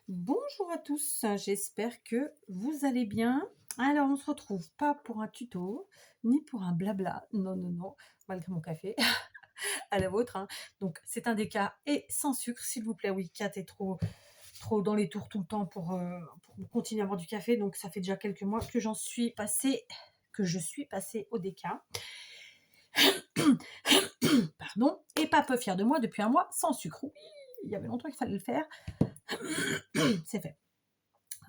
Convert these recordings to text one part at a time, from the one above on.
Bonjour à tous, j'espère que vous allez bien. Alors, on se retrouve pas pour un tuto, ni pour un blabla, non, non, non, malgré mon café, à la vôtre, hein. Donc, c'est un déca et sans sucre, s'il vous plaît. Oui, Kat est trop dans les tours tout le temps pour continuer à boire du café. Donc, ça fait déjà quelques mois que je suis passée au déca. Pardon, et pas peu fière de moi depuis un mois sans sucre. Oui, il y avait longtemps qu'il fallait le faire. C'est fait.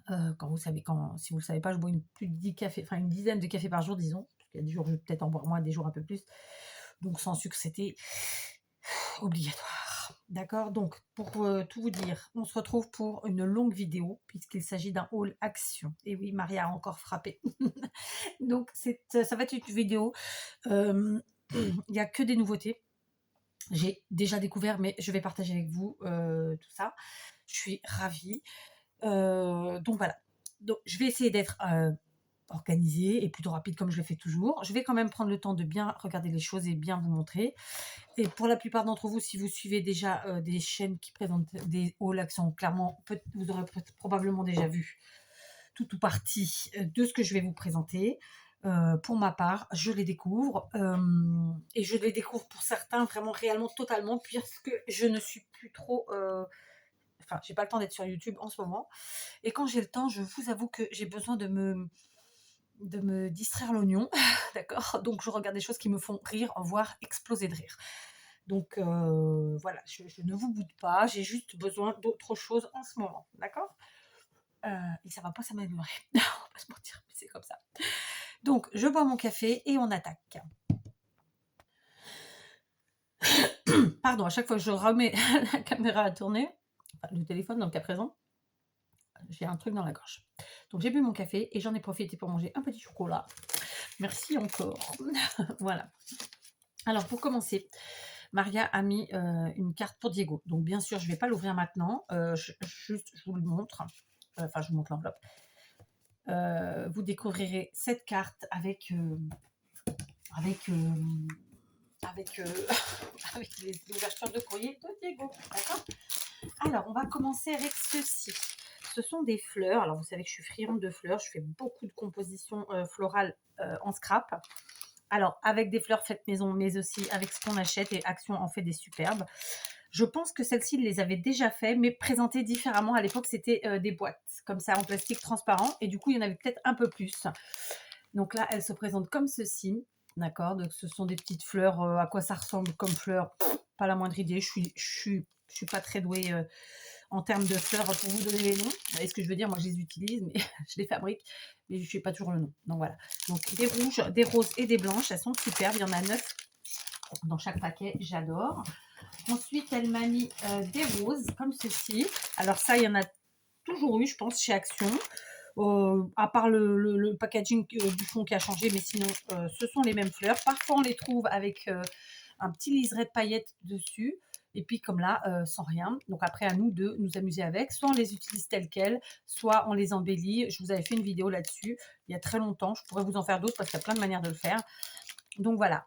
Si vous le savez pas, je bois plus de 10 cafés, enfin une dizaine de cafés par jour, disons. Il y a des jours, je vais peut-être en boire moins, des jours un peu plus. Donc sans sucre, c'était obligatoire. D'accord. Donc pour tout vous dire, on se retrouve pour une longue vidéo puisqu'il s'agit d'un haul action. Et oui, Maria a encore frappé. Donc ça va être une vidéo. Il n'y a que des nouveautés. J'ai déjà découvert, mais je vais partager avec vous tout ça. Je suis ravie. Donc voilà. Donc je vais essayer d'être organisée et plutôt rapide comme je le fais toujours. Je vais quand même prendre le temps de bien regarder les choses et bien vous montrer. Et pour la plupart d'entre vous, si vous suivez déjà des chaînes qui présentent des hauls actions, clairement, vous aurez probablement déjà vu tout ou partie de ce que je vais vous présenter. Pour ma part, je les découvre et je les découvre pour certains vraiment réellement totalement puisque je ne suis plus trop enfin, j'ai pas le temps d'être sur YouTube en ce moment. Et quand j'ai le temps, je vous avoue que j'ai besoin de me distraire l'oignon, d'accord. Donc je regarde des choses qui me font rire, voire exploser de rire. Donc voilà, je ne vous boude pas, j'ai juste besoin d'autre chose en ce moment, d'accord. Et ça va pas s'améliorer, on va pas se mentir, mais c'est comme ça. Donc je bois mon café et on attaque. Pardon, à chaque fois que je remets la caméra à tourner, enfin, le téléphone dans le cas présent, j'ai un truc dans la gorge. Donc j'ai bu mon café et j'en ai profité pour manger un petit chocolat. Merci encore. Voilà. Alors pour commencer, Maria a mis une carte pour Diego. Donc bien sûr, je ne vais pas l'ouvrir maintenant. Juste, je vous le montre. Enfin, je vous montre l'enveloppe. Vous découvrirez cette carte avec, avec les ouvertures de courrier de Diego. D'accord. Alors, on va commencer avec ceci. Ce sont des fleurs. Alors, vous savez que je suis friande de fleurs. Je fais beaucoup de compositions florales en scrap. Alors, avec des fleurs faites maison, mais aussi avec ce qu'on achète, et Action en fait des superbes. Je pense que celle-ci, ils les avaient déjà fait, mais présentées différemment. À l'époque, c'était des boîtes comme ça en plastique transparent, et du coup, il y en avait peut-être un peu plus. Donc là, elle se présente comme ceci, d'accord. Donc ce sont des petites fleurs. À quoi ça ressemble comme fleurs? Pas la moindre idée. Je suis pas très douée en termes de fleurs pour vous donner les noms. Vous voyez ce que je veux dire? Moi, je les utilise, mais je les fabrique, mais je ne sais pas toujours le nom. Donc voilà. Donc des rouges, des roses et des blanches, elles sont superbes. Il y en a 9 dans chaque paquet. J'adore. Ensuite, elle m'a mis des roses comme ceci. Alors ça, il y en a toujours eu, je pense, chez Action. À part le packaging du fond qui a changé, mais sinon, ce sont les mêmes fleurs. Parfois, on les trouve avec un petit liseré de paillettes dessus. Et puis comme là, sans rien. Donc après, à nous de nous amuser avec. Soit on les utilise telles quelles, soit on les embellit. Je vous avais fait une vidéo là-dessus il y a très longtemps. Je pourrais vous en faire d'autres parce qu'il y a plein de manières de le faire. Donc voilà,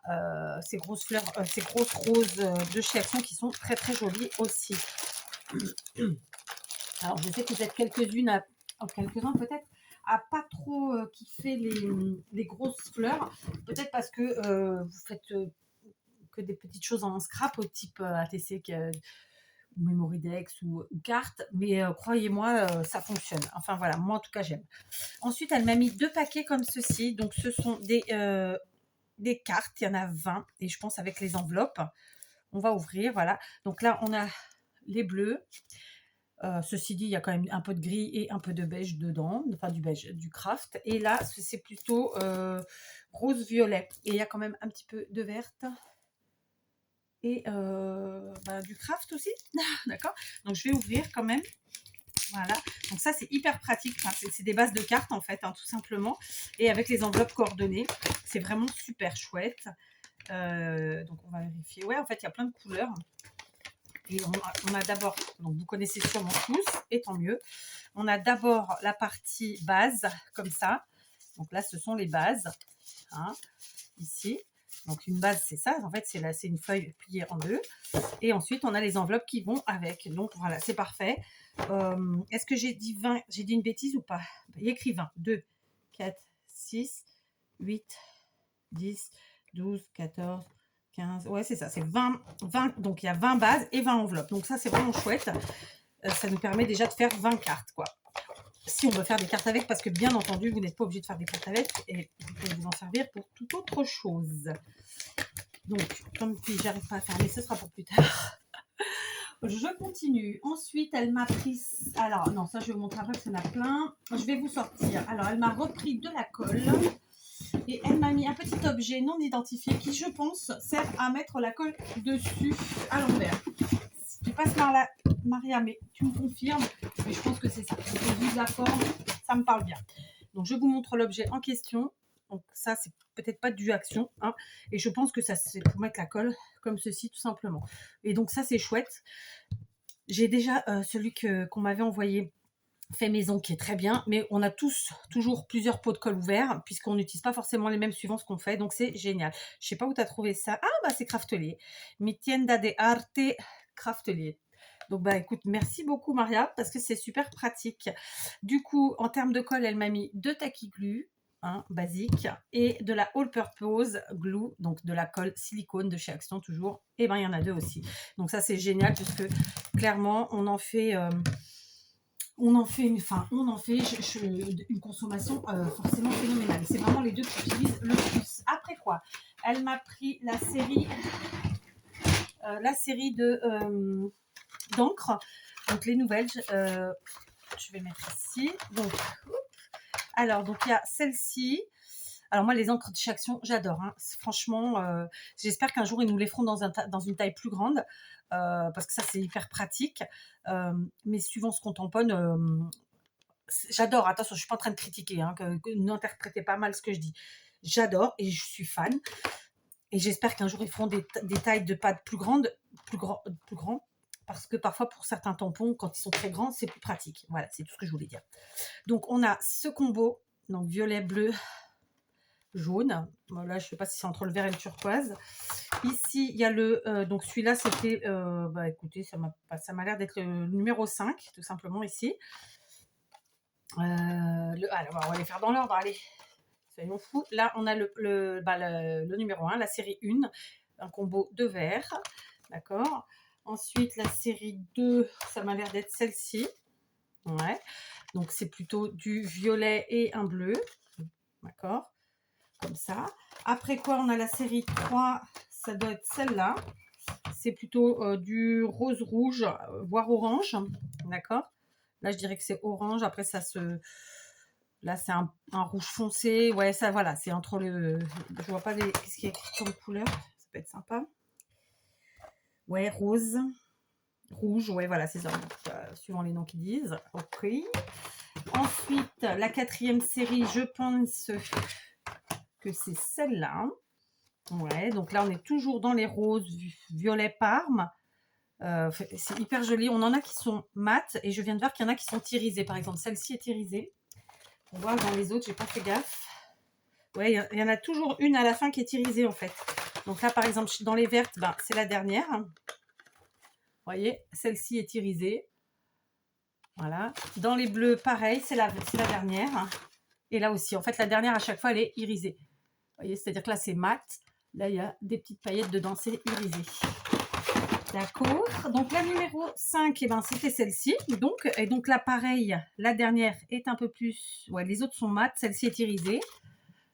ces grosses fleurs, ces grosses roses de chez Action qui sont très très jolies aussi. Alors je sais que vous êtes quelques-uns peut-être à pas trop kiffer les grosses fleurs. Peut-être parce que vous faites que des petites choses en scrap au type ATC ou Memoridex ou carte, mais croyez-moi, ça fonctionne. Enfin voilà, moi en tout cas j'aime. Ensuite, elle m'a mis 2 paquets comme ceci. Donc ce sont des cartes, il y en a 20 et je pense avec les enveloppes. On va ouvrir, voilà. Donc là, on a les bleus. Ceci dit, il y a quand même un peu de gris et un peu de beige dedans, enfin du beige, du craft. Et là, c'est plutôt rose-violet. Et il y a quand même un petit peu de verte et du craft aussi. D'accord. Donc je vais ouvrir quand même. Voilà. Donc ça, c'est hyper pratique. Enfin, c'est des bases de cartes en fait, hein, tout simplement. Et avec les enveloppes coordonnées, c'est vraiment super chouette. Donc on va vérifier. Ouais, en fait, il y a plein de couleurs. Et on a d'abord, donc vous connaissez sûrement tous, et tant mieux. On a d'abord la partie base, comme ça. Donc là, ce sont les bases, hein, ici. Donc une base, c'est ça. En fait, c'est une feuille pliée en deux. Et ensuite, on a les enveloppes qui vont avec. Donc voilà, c'est parfait. Est-ce que j'ai dit 20? J'ai dit une bêtise ou pas? Il y a écrit 20. 2, 4, 6, 8, 10, 12, 14, 15. Ouais, c'est ça, c'est 20, 20. Donc, il y a 20 bases et 20 enveloppes. Donc, ça, c'est vraiment chouette. Ça nous permet déjà de faire 20 cartes, quoi. Si on veut faire des cartes avec, parce que bien entendu, vous n'êtes pas obligé de faire des cartes avec et vous pouvez vous en servir pour toute autre chose. Donc, comme puis j'arrive pas à faire, mais ce sera pour plus tard. Je continue. Ensuite, elle m'a pris... Alors, non, ça, je vais vous montrer après parce qu'il y en a plein. Je vais vous sortir. Alors, elle m'a repris de la colle et elle m'a mis un petit objet non identifié qui, je pense, sert à mettre la colle dessus à l'envers. Si tu passes par là, Maria, mais tu me confirmes. Mais je pense que c'est ça. Vu de la forme, ça me parle bien. Donc, je vous montre l'objet en question. Donc, ça, c'est peut-être pas du action. Hein, et je pense que ça, c'est pour mettre la colle comme ceci, tout simplement. Et donc, ça, c'est chouette. J'ai déjà celui qu'on m'avait envoyé fait maison qui est très bien, mais on a tous toujours plusieurs pots de colle ouverts puisqu'on n'utilise pas forcément les mêmes suivant ce qu'on fait, donc c'est génial. Je sais pas où tu as trouvé ça. Ah bah c'est Craftelier. Mi tienda de arte Craftelier. Donc bah écoute, merci beaucoup Maria parce que c'est super pratique. Du coup, en termes de colle, elle m'a mis 2 tacky glue, basique, et de la all purpose glue, donc de la colle silicone de chez Action toujours. Et ben il y en a 2 aussi. Donc ça c'est génial puisque clairement on en fait une consommation forcément phénoménale. C'est vraiment les 2 que j'utilise le plus. Après quoi, elle m'a pris la série d'encre, donc les nouvelles. Je vais mettre ici. Donc, alors, donc il y a celle-ci. Alors moi, les encres de chez Action, j'adore. Hein. Franchement, j'espère qu'un jour, ils nous les feront dans une taille plus grande, parce que ça, c'est hyper pratique. Mais suivant ce qu'on tamponne, j'adore. Attention, je suis pas en train de critiquer, hein, que n'interprétez pas mal ce que je dis. J'adore et je suis fan. Et j'espère qu'un jour, ils feront des tailles de pads plus grandes, plus grands, parce que parfois, pour certains tampons, quand ils sont très grands, c'est plus pratique. Voilà, c'est tout ce que je voulais dire. Donc, on a ce combo, donc violet, bleu, jaune. Là, je ne sais pas si c'est entre le vert et le turquoise. Ici, il y a donc celui-là, c'était... bah écoutez, ça m'a l'air d'être le numéro 5, tout simplement, ici. Alors, on va les faire dans l'ordre, allez. Soyons fous. Là, on a le numéro 1, la série 1, un combo de vert. D'accord. Ensuite, la série 2, ça m'a l'air d'être celle-ci. Ouais. Donc, c'est plutôt du violet et un bleu. D'accord. Comme ça. Après quoi, on a la série 3, ça doit être celle-là. C'est plutôt du rose-rouge, voire orange. D'accord. Là, je dirais que c'est orange. Après, ça se... Là, c'est un rouge foncé. Ouais, ça, voilà, c'est entre le... Je vois pas ce qui est écrit comme couleur. Ça peut être sympa. Ouais, rose. Rouge, ouais, voilà, c'est ça. Suivant les noms qu'ils disent. Ok. Ensuite, la 4e série, je pense que c'est celle-là. Ouais, donc là, on est toujours dans les roses, violet parme. C'est hyper joli. On en a qui sont mat et je viens de voir qu'il y en a qui sont irisés. Par exemple, celle-ci est irisée. On voit dans les autres, j'ai pas fait gaffe. Ouais, il y en a toujours une à la fin qui est irisée en fait. Donc là, par exemple, dans les vertes, ben, c'est la dernière. Vous voyez, celle-ci est irisée. Voilà. Dans les bleus, pareil, c'est la dernière. Et là aussi, en fait, la dernière, à chaque fois, elle est irisée. Vous voyez, c'est-à-dire que là, c'est mat. Là, il y a des petites paillettes dedans, c'est irisé. D'accord. Donc, la numéro 5, eh ben, c'était celle-ci. Et donc là, pareil, la dernière est un peu plus... Ouais, les autres sont mat. Celle-ci est irisée.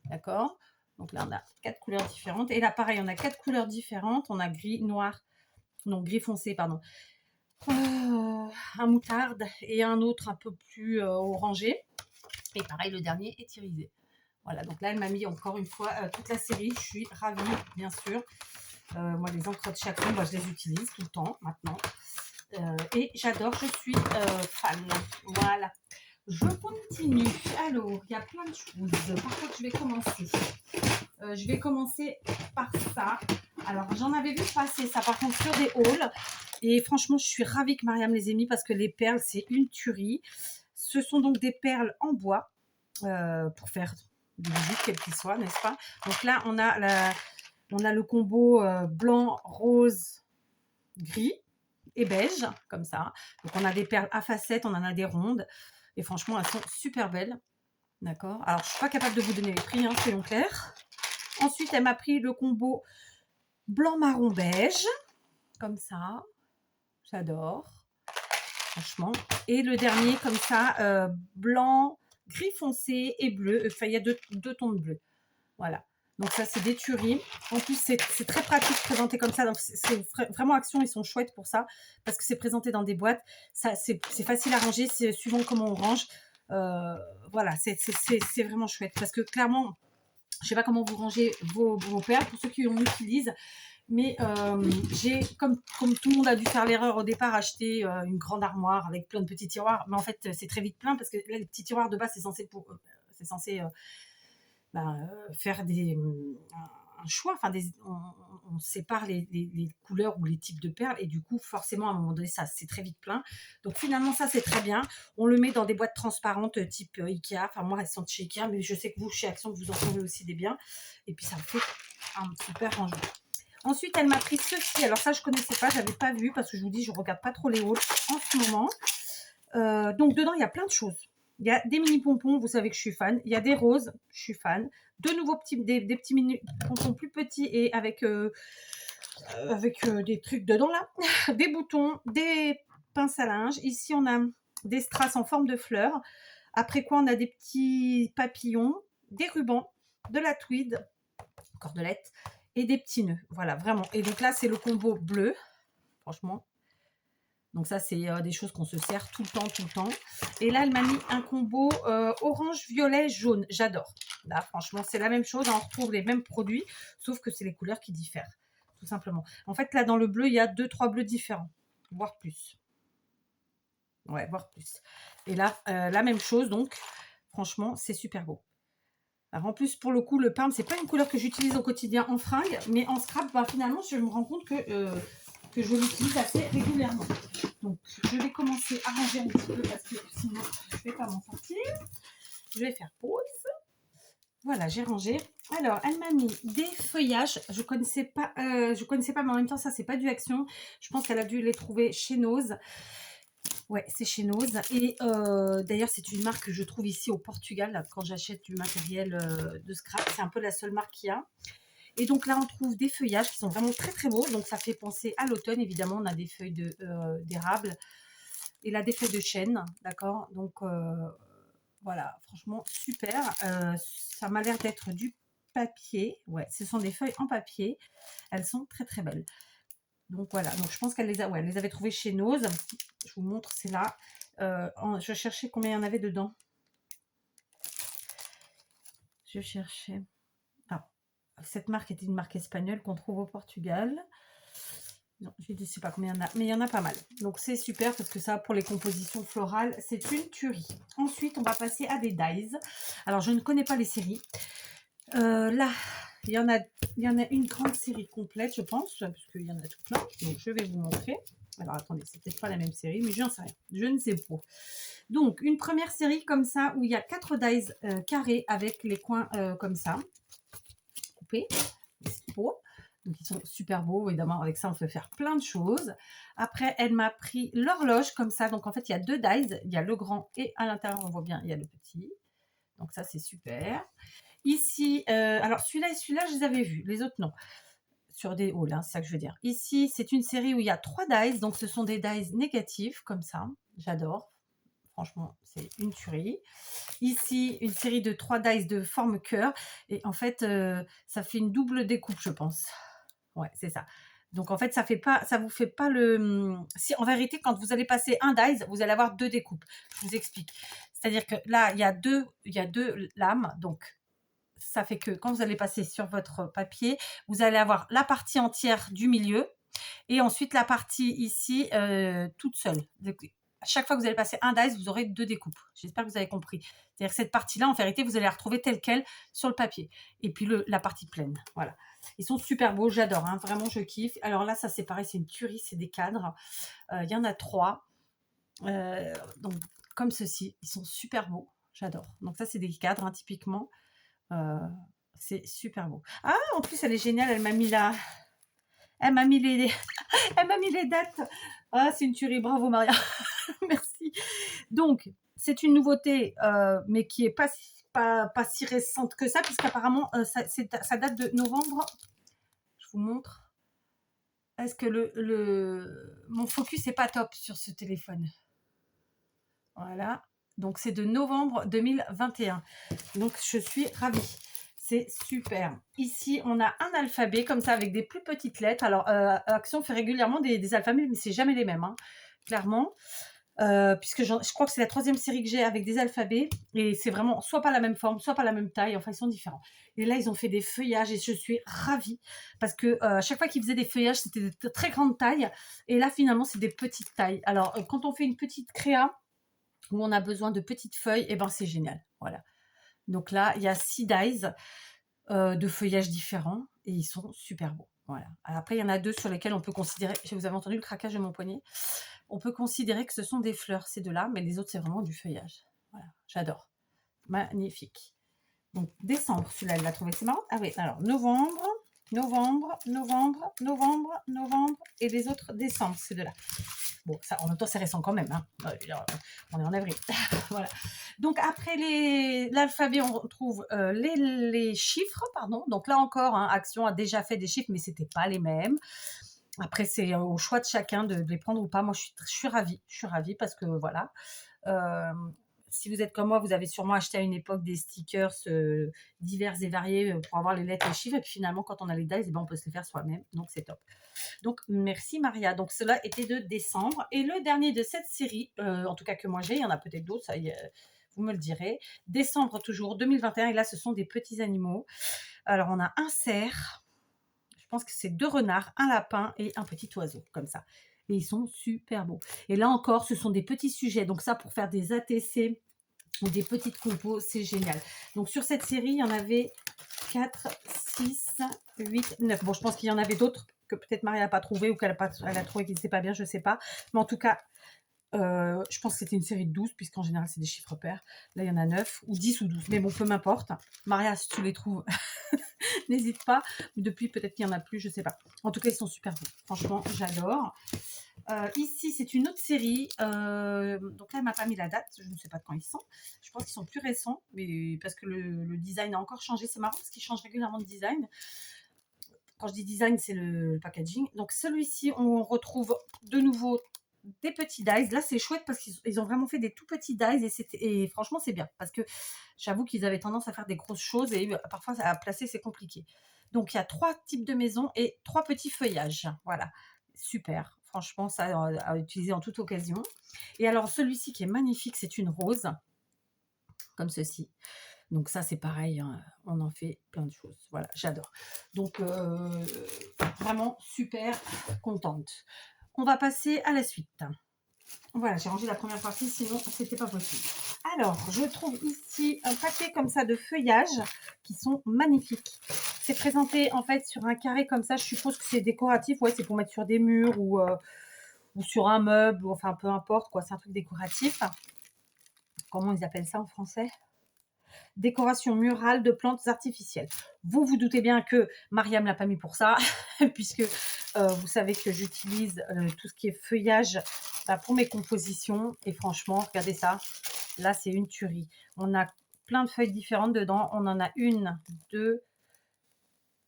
D'accord. Donc là, on a 4 couleurs différentes. Et là, pareil, on a 4 couleurs différentes. On a gris, noir, non, gris foncé, pardon. Un moutarde et un autre un peu plus orangé. Et pareil, le dernier est irisé. Voilà, donc là, elle m'a mis encore une fois toute la série. Je suis ravie, bien sûr. Moi, les encres de Chacron, je les utilise tout le temps maintenant. Et j'adore, je suis fan. Voilà. Je continue. Alors, il y a plein de choses. Par contre, je vais commencer. Je vais commencer par ça. Alors, j'en avais vu passer ça, par contre, sur des hauls. Et franchement, je suis ravie que Mariam les ait mis parce que les perles, c'est une tuerie. Ce sont donc des perles en bois pour faire des bijoux, quels qu'ils soient, n'est-ce pas? Donc là, on a le combo blanc, rose, gris. et beige, comme ça. Donc on a des perles à facettes, on en a des rondes. Et franchement, elles sont super belles. D'accord. Alors, je ne suis pas capable de vous donner les prix, hein, soyons clairs. Ensuite, elle m'a pris le combo blanc, marron, beige. Comme ça. J'adore. Franchement. Et le dernier, comme ça, blanc, gris foncé et bleu. Enfin, il y a deux tons de bleu. Voilà. Donc ça, c'est des tueries. En plus, c'est très pratique présenté comme ça. Donc, c'est vraiment Action, ils sont chouettes pour ça. Parce que c'est présenté dans des boîtes. C'est facile à ranger, c'est suivant comment on range. Voilà, c'est vraiment chouette. Parce que clairement, je ne sais pas comment vous rangez vos perles, pour ceux qui en utilisent. Mais j'ai, comme tout le monde a dû faire l'erreur au départ, acheter une grande armoire avec plein de petits tiroirs. Mais en fait, c'est très vite plein parce que là, les petits tiroirs de base, c'est censé faire un choix. Enfin, on sépare les couleurs ou les types de perles. Et du coup, forcément, à un moment donné, ça, c'est très vite plein. Donc finalement, ça, c'est très bien. On le met dans des boîtes transparentes type Ikea. Enfin, moi, elles sont de chez Ikea, mais je sais que vous, chez Action, vous en trouvez aussi des biens. Et puis, ça me fait un super rangement. Ensuite, elle m'a pris ceci. Alors ça, je ne connaissais pas, je n'avais pas vu parce que je vous dis, je ne regarde pas trop les hauls en ce moment. Donc, dedans, il y a plein de choses. Il y a des mini pompons, vous savez que je suis fan. Il y a des roses, je suis fan. De nouveaux des petits mini pompons plus petits et avec des trucs dedans là. Des boutons, des pinces à linge. Ici, on a des strass en forme de fleurs. Après quoi, on a des petits papillons, des rubans, de la tweed, cordelette et des petits nœuds. Voilà, vraiment. Et donc là, c'est le combo bleu. Franchement. Donc ça, c'est des choses qu'on se sert tout le temps. Et là, elle m'a mis un combo orange, violet, jaune. J'adore. Là, franchement, c'est la même chose. On retrouve les mêmes produits, sauf que c'est les couleurs qui diffèrent, tout simplement. En fait, là, dans le bleu, il y a 2-3 bleus différents, voire plus. Ouais, voire plus. Et là, la même chose. Donc, franchement, c'est super beau. Alors, en plus, pour le coup, le parme, c'est pas une couleur que j'utilise au quotidien en fringues, mais en scrap, bah, finalement, je me rends compte que je l'utilise assez régulièrement. Donc, je vais commencer à ranger un petit peu parce que sinon, je ne vais pas m'en sortir. Je vais faire pause. Voilà, j'ai rangé. Alors, elle m'a mis des feuillages. Je connaissais pas, mais en même temps, ça, c'est pas du Action. Je pense qu'elle a dû les trouver chez Nose. Ouais, c'est chez Nose. Et d'ailleurs, c'est une marque que je trouve ici au Portugal, là, quand j'achète du matériel de scrap. C'est un peu la seule marque qu'il y a. Et donc là, on trouve des feuillages qui sont vraiment très très beaux. Donc ça fait penser à l'automne, évidemment. On a des feuilles d'érable et là des feuilles de chêne, d'accord. Donc voilà, franchement super. Ça m'a l'air d'être du papier. Ouais, ce sont des feuilles en papier. Elles sont très très belles. Donc voilà, donc je pense qu'elle les elle les avait trouvées chez Nose. Je vous montre, c'est là. Je cherchais combien il y en avait dedans. Je cherchais. Ah, cette marque était une marque espagnole qu'on trouve au Portugal. Non, je ne sais pas combien il y en a, mais il y en a pas mal. Donc c'est super parce que ça, pour les compositions florales, c'est une tuerie. Ensuite, on va passer à des dies. Alors, je ne connais pas les séries. Là, il y en a une grande série complète, je pense, parce qu'il y en a tout plein. Donc, je vais vous montrer. Alors, attendez, c'est peut-être pas la même série, mais j'en sais rien. Je ne sais pas. Donc, une première série comme ça, où il y a 4 dies carrés avec les coins comme ça, coupés. C'est beau. Donc, ils sont super beaux. Évidemment, avec ça, on peut faire plein de choses. Après, elle m'a pris l'horloge comme ça. Donc, en fait, il y a 2 dies. Il y a le grand et à l'intérieur, on voit bien, il y a le petit. Donc, ça, c'est super. Ici, alors celui-là et celui-là, je les avais vus. Les autres, non. Sur des hauls, hein, c'est ça que je veux dire. Ici, c'est une série où il y a 3 dies. Donc, ce sont des dies négatifs, comme ça. J'adore. Franchement, c'est une tuerie. Ici, une série de 3 dies de forme cœur. Et en fait, ça fait une double découpe, je pense. Ouais, c'est ça. Donc en fait, ça vous fait pas le. Si en vérité, quand vous allez passer un dies, vous allez avoir 2 découpes. Je vous explique. C'est-à-dire que là, il y a deux lames. Donc ça fait que quand vous allez passer sur votre papier, vous allez avoir la partie entière du milieu et ensuite la partie ici toute seule. Donc, à chaque fois que vous allez passer un dice, vous aurez 2 découpes. J'espère que vous avez compris. C'est-à-dire que cette partie-là, en vérité, vous allez la retrouver telle quelle sur le papier. Et puis la partie pleine. Voilà. Ils sont super beaux, j'adore. Hein. Vraiment, je kiffe. Alors là, ça c'est pareil, c'est une tuerie, c'est des cadres. Il y en a 3. Donc, comme ceci, ils sont super beaux. J'adore. Donc ça, c'est des cadres, hein, typiquement. C'est super beau. Ah, en plus, elle est géniale. Elle m'a mis Elle m'a mis les elle m'a mis les dates. Ah, c'est une tuerie, bravo Maria. Merci. Donc, c'est une nouveauté, mais qui est pas si récente que ça, puisqu'apparemment, ça date de novembre. Je vous montre. Est-ce que mon focus est pas top sur ce téléphone? Voilà. Donc, c'est de novembre 2021. Donc, je suis ravie. C'est super. Ici, on a un alphabet comme ça avec des plus petites lettres. Alors, Action fait régulièrement des alphabets, mais c'est jamais les mêmes, hein, clairement. Puisque je crois que c'est la 3e série que j'ai avec des alphabets et c'est vraiment soit pas la même forme, soit pas la même taille, enfin ils sont différents. Et là, ils ont fait des feuillages et je suis ravie parce que à chaque fois qu'ils faisaient des feuillages, c'était de très grandes tailles et là, finalement, c'est des petites tailles. Alors, quand on fait une petite créa où on a besoin de petites feuilles, et ben c'est génial. Voilà. Donc là, il y a 6 dies de feuillages différents et ils sont super beaux. Voilà. Alors après, il y en a 2 sur lesquels on peut considérer, vous avez entendu le craquage de mon poignet, on peut considérer que ce sont des fleurs, ces 2-là, mais les autres, c'est vraiment du feuillage. Voilà, j'adore. Magnifique. Donc, décembre, celui-là, elle l'a trouvé, c'est marrant. Ah oui, alors, novembre, novembre, novembre, novembre, novembre, et les autres, décembre, ces 2-là. Bon, ça, en même temps, c'est récent quand même, hein. On est en avril. Voilà. Donc, après l'alphabet, on retrouve les chiffres, pardon. Donc, là encore, hein, Action a déjà fait des chiffres, mais c'était pas les mêmes. Après, c'est au choix de chacun de les prendre ou pas. Moi, je suis ravie. Je suis ravie parce que voilà. Si vous êtes comme moi, vous avez sûrement acheté à une époque des stickers divers et variés pour avoir les lettres et les chiffres. Et puis finalement, quand on a les dice, eh ben, on peut se les faire soi-même. Donc, c'est top. Donc, merci Maria. Donc, cela était de décembre. Et le dernier de cette série, en tout cas que moi j'ai, il y en a peut-être d'autres, ça, vous me le direz. Décembre toujours, 2021. Et là, ce sont des petits animaux. Alors, on a un cerf. Je pense que c'est 2 renards, un lapin et un petit oiseau, comme ça. Et ils sont super beaux. Et là encore, ce sont des petits sujets. Donc ça, pour faire des ATC ou des petites compos, c'est génial. Donc sur cette série, il y en avait 4, 6, 8, 9. Bon, je pense qu'il y en avait d'autres que peut-être Marie n'a pas trouvé ou qu'elle a trouvé qui n'étaient pas bien, je ne sais pas. Mais en tout cas, je pense que c'était une série de 12, puisqu'en général, c'est des chiffres pairs. Là, il y en a 9 ou 10 ou 12. Mais bon, peu m'importe. Maria, si tu les trouves, n'hésite pas. Depuis, peut-être qu'il n'y en a plus, je ne sais pas. En tout cas, ils sont super beaux. Franchement, j'adore. Ici, c'est une autre série. Donc là, elle m'a pas mis la date. Je ne sais pas de quand ils sont. Je pense qu'ils sont plus récents, mais parce que le design a encore changé. C'est marrant parce qu'ils changent régulièrement de design. Quand je dis design, c'est le packaging. Donc celui-ci, on retrouve de nouveau des petits dies. Là, c'est chouette parce qu'ils ont vraiment fait des tout petits dies et franchement, c'est bien parce que j'avoue qu'ils avaient tendance à faire des grosses choses et parfois, à placer, c'est compliqué. Donc, il y a 3 types de maisons et 3 petits feuillages. Voilà, super. Franchement, ça à utiliser en toute occasion. Et alors, celui-ci qui est magnifique, c'est une rose, comme ceci. Donc ça, c'est pareil, hein, on en fait plein de choses. Voilà, j'adore. Donc, vraiment super contente. On va passer à la suite. Voilà, j'ai rangé la première partie, sinon c'était pas possible. Alors, je trouve ici un paquet comme ça de feuillages qui sont magnifiques. C'est présenté en fait sur un carré comme ça. Je suppose que c'est décoratif. Ouais, c'est pour mettre sur des murs ou sur un meuble, ou enfin peu importe quoi. C'est un truc décoratif. Comment ils appellent ça en français? Décoration murale de plantes artificielles. Vous vous doutez bien que Mariam l'a pas mis pour ça, puisque vous savez que j'utilise tout ce qui est feuillage pour mes compositions. Et franchement, regardez ça. Là, c'est une tuerie. On a plein de feuilles différentes dedans. On en a une, deux.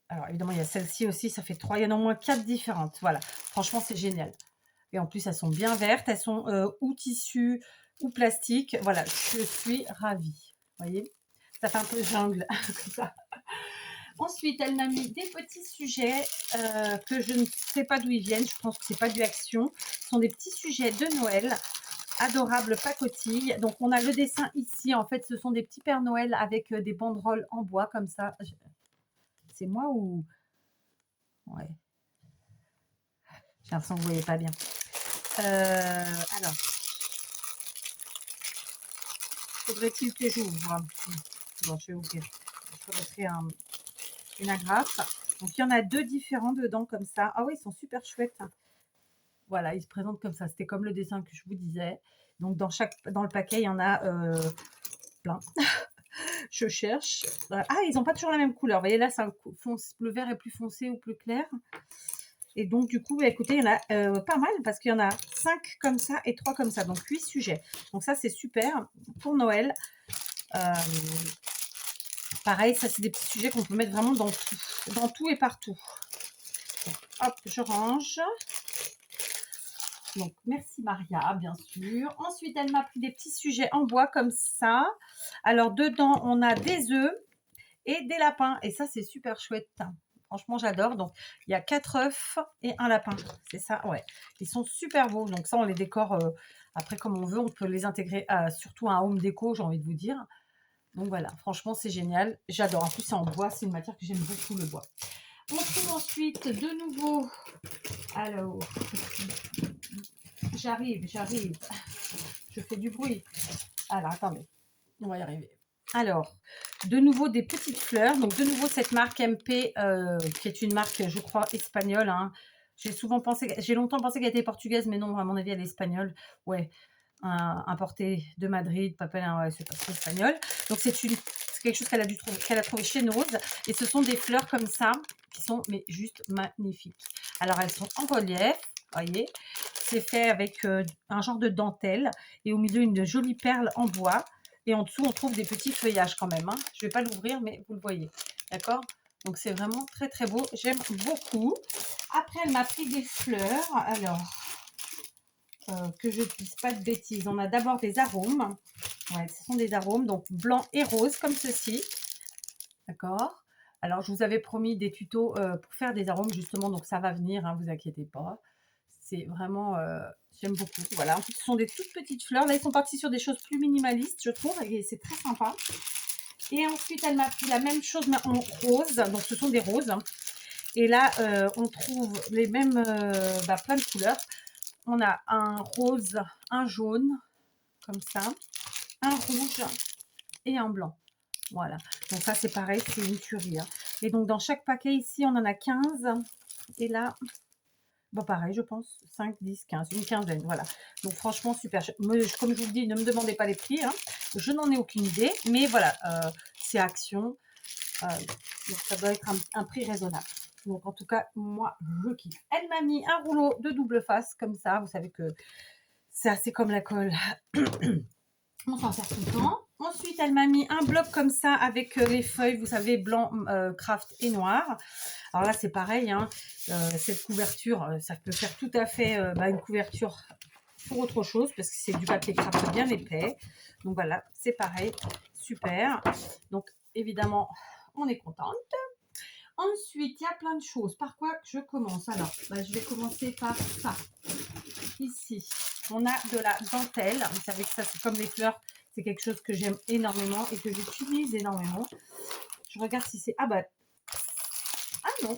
Alors, évidemment, il y a celle-ci aussi. Ça fait 3. Il y en a au moins 4 différentes. Voilà. Franchement, c'est génial. Et en plus, elles sont bien vertes. Elles sont ou tissu ou plastique. Voilà, je suis ravie. Vous voyez, ça fait un peu jungle comme ça. Ensuite, elle m'a mis des petits sujets que je ne sais pas d'où ils viennent. Je pense que c'est pas du Action. Ce sont des petits sujets de Noël. Adorables pacotilles. Donc, on a le dessin ici. En fait, ce sont des petits Pères Noël avec des banderoles en bois comme ça. C'est moi ou... Ouais. J'ai l'impression que vous ne voyez pas bien. Alors, faudrait-il que j'ouvre? Bon, je vais ouvrir. Je ferai une agrafe. Donc, il y en a 2 différents dedans comme ça. Ah oui, ils sont super chouettes. Voilà, ils se présentent comme ça. C'était comme le dessin que je vous disais. Donc, dans le paquet, il y en a plein. Je cherche. Ah, ils n'ont pas toujours la même couleur. Vous voyez, là, le vert est plus foncé ou plus clair. Et donc, du coup, bah, écoutez, il y en a pas mal parce qu'il y en a 5 comme ça et 3 comme ça. Donc, 8 sujets. Donc, ça, c'est super pour Noël. Euh, Pareil, ça, c'est des petits sujets qu'on peut mettre vraiment dans tout et partout. Donc, hop, je range. Donc, merci Maria, bien sûr. Ensuite, elle m'a pris des petits sujets en bois comme ça. Alors, dedans, on a des œufs et des lapins. Et ça, c'est super chouette. Franchement, j'adore. Donc, il y a 4 œufs et un lapin. C'est ça, ouais. Ils sont super beaux. Donc, ça, on les décore après comme on veut. On peut les intégrer surtout à un home déco, j'ai envie de vous dire. Donc, voilà. Franchement, c'est génial. J'adore. En plus, c'est en bois. C'est une matière que j'aime beaucoup, le bois. On trouve ensuite de nouveau. Alors, j'arrive. Je fais du bruit. Alors, attendez. On va y arriver. Alors, de nouveau des petites fleurs. Donc, de nouveau cette marque MP, qui est une marque, je crois, espagnole. Hein. J'ai longtemps pensé qu'elle était portugaise, mais non, à mon avis, elle est espagnole. Ouais, importée de Madrid, Papel, ouais, c'est pas espagnol. Donc, c'est quelque chose qu'elle a trouvé chez Nose. Et ce sont des fleurs comme ça, qui sont mais juste magnifiques. Alors, elles sont en relief, voyez. C'est fait avec un genre de dentelle. Et au milieu, une jolie perle en bois. Et en dessous, on trouve des petits feuillages quand même. Hein. Je ne vais pas l'ouvrir, mais vous le voyez. D'accord? Donc, c'est vraiment très, très beau. J'aime beaucoup. Après, elle m'a pris des fleurs. Alors, que je ne dise pas de bêtises. On a d'abord des arômes. Ouais, ce sont des arômes. Donc, blanc et rose, comme ceci. D'accord? Alors, je vous avais promis des tutos pour faire des arômes, justement. Donc, ça va venir, hein, vous inquiétez pas. C'est vraiment, j'aime beaucoup. Voilà, en plus, ce sont des toutes petites fleurs. Là, ils sont partis sur des choses plus minimalistes, je trouve, et c'est très sympa. Et ensuite, elle m'a pris la même chose, mais en rose. Donc, ce sont des roses. Et là, on trouve les mêmes, plein de couleurs. On a un rose, un jaune, comme ça, un rouge et un blanc. Voilà. Donc, ça, c'est pareil, c'est une tuerie. Hein. Et donc, dans chaque paquet, ici, on en a 15. Et là, bon, pareil, je pense 5, 10, 15, une quinzaine, voilà. Donc, franchement, super. Comme je vous le dis, ne me demandez pas les prix. Hein. Je n'en ai aucune idée. Mais voilà, c'est Action. Donc, ça doit être un prix raisonnable. Donc, en tout cas, moi, je kiffe. Elle m'a mis un rouleau de double face, comme ça. Vous savez que c'est assez comme la colle. On s'en sert tout le temps. Ensuite, elle m'a mis un bloc comme ça avec les feuilles, vous savez, blanc, craft et noir. Alors là, c'est pareil. Hein, cette couverture, ça peut faire tout à fait une couverture pour autre chose parce que c'est du papier craft bien épais. Donc voilà, c'est pareil. Super. Donc évidemment, on est contente. Ensuite, il y a plein de choses. Par quoi je commence? Alors, je vais commencer par ça. Ici, on a de la dentelle. Vous savez que ça, c'est comme les fleurs. C'est quelque chose que j'aime énormément et que j'utilise énormément. Je regarde si c'est... Ah non.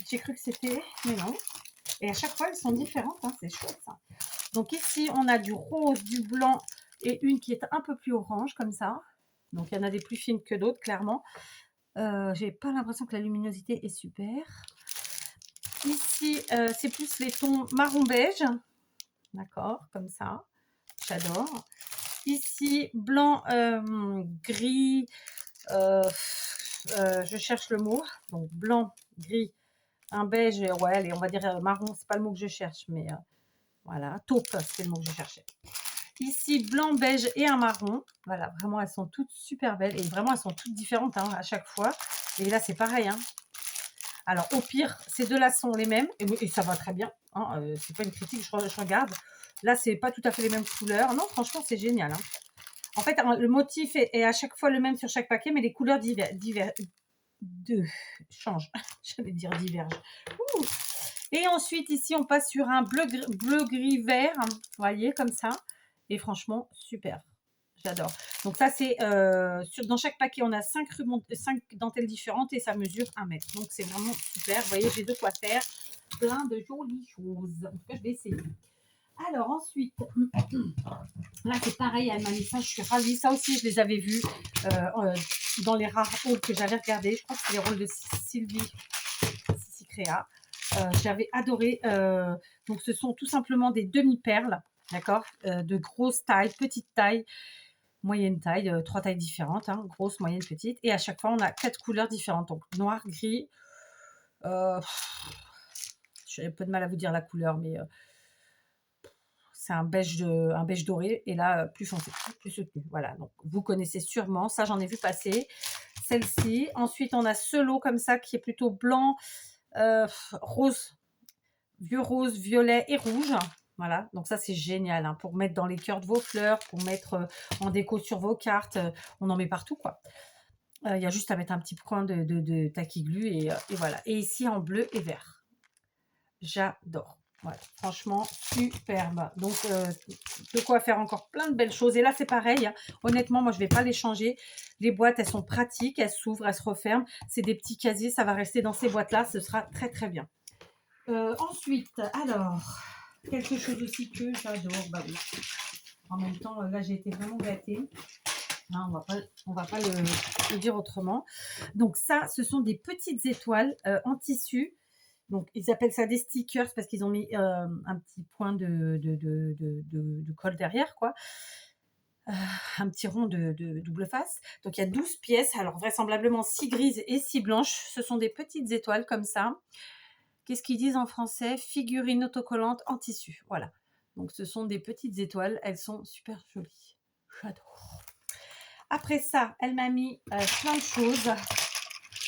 J'ai cru que c'était... Mais non. Et à chaque fois, elles sont différentes. Hein. C'est chouette, ça. Donc ici, on a du rose, du blanc et une qui est un peu plus orange, comme ça. Donc, il y en a des plus fines que d'autres, clairement. J'ai pas l'impression que la luminosité est super. Ici, c'est plus les tons marron-beige. D'accord, comme ça. J'adore. Ici, blanc, gris, je cherche le mot. Donc, blanc, gris, un beige, ouais, allez, on va dire marron, c'est pas le mot que je cherche, mais voilà, taupe, c'est le mot que je cherchais. Ici, blanc, beige et un marron. Voilà, vraiment, elles sont toutes super belles. Et vraiment, elles sont toutes différentes hein, à chaque fois. Et là, c'est pareil. Hein. Alors, au pire, ces deux-là sont les mêmes. Et ça va très bien. Hein, c'est pas une critique, je regarde. Là, c'est pas tout à fait les mêmes couleurs. Non, franchement, c'est génial. Hein. En fait, le motif est à chaque fois le même sur chaque paquet, mais les couleurs changent. J'allais dire divergent. Ouh. Et ensuite, ici, on passe sur un bleu, gris, vert. Vous voyez, comme ça. Et franchement, super. J'adore. Donc ça, c'est dans chaque paquet, on a 5 dentelles différentes et ça mesure 1 mètre. Donc c'est vraiment super. Vous voyez, j'ai de quoi faire plein de jolies choses. En tout cas, je vais essayer. Alors ensuite, là c'est pareil, elle m'a mis ça, je suis ravie. Ça aussi, je les avais vus dans les rares hauls que j'avais regardés. Je crois que c'est les rôles de Sylvie Créa. J'avais adoré. Donc ce sont tout simplement des demi-perles, d'accord, de grosse taille, petite taille, moyenne taille, 3 tailles différentes, hein, grosse, moyenne, petite. Et à chaque fois, on a 4 couleurs différentes. Donc noir, gris. Je j'ai un peu de mal à vous dire la couleur, mais c'est un beige doré et là, plus foncé, plus soutenu. Voilà, donc vous connaissez sûrement, ça j'en ai vu passer, celle-ci. Ensuite, on a ce lot comme ça qui est plutôt blanc, rose, vieux rose, violet et rouge. Voilà, donc ça c'est génial hein, pour mettre dans les cœurs de vos fleurs, pour mettre en déco sur vos cartes. On en met partout quoi. Il y a juste à mettre un petit coin de taquiglu et voilà. Et ici en bleu et vert. J'adore. Voilà, franchement, superbe. Donc, de quoi faire encore plein de belles choses. Et là, c'est pareil. Hein. Honnêtement, moi, je ne vais pas les changer. Les boîtes, elles sont pratiques. Elles s'ouvrent, elles se referment. C'est des petits casiers. Ça va rester dans ces boîtes-là. Ce sera très, très bien. Ensuite, alors, quelque chose aussi que j'adore. Bah oui. En même temps, là, j'ai été vraiment gâtée. Hein, on va pas le dire autrement. Donc ça, ce sont des petites étoiles en tissu. Donc ils appellent ça des stickers parce qu'ils ont mis un petit point de colle derrière, quoi. Un petit rond de double face. Donc il y a 12 pièces, alors vraisemblablement 6 grises et 6 blanches. Ce sont des petites étoiles comme ça. Qu'est-ce qu'ils disent en français? Figurine autocollante en tissu. Voilà. Donc ce sont des petites étoiles. Elles sont super jolies. J'adore. Après ça, elle m'a mis plein de choses.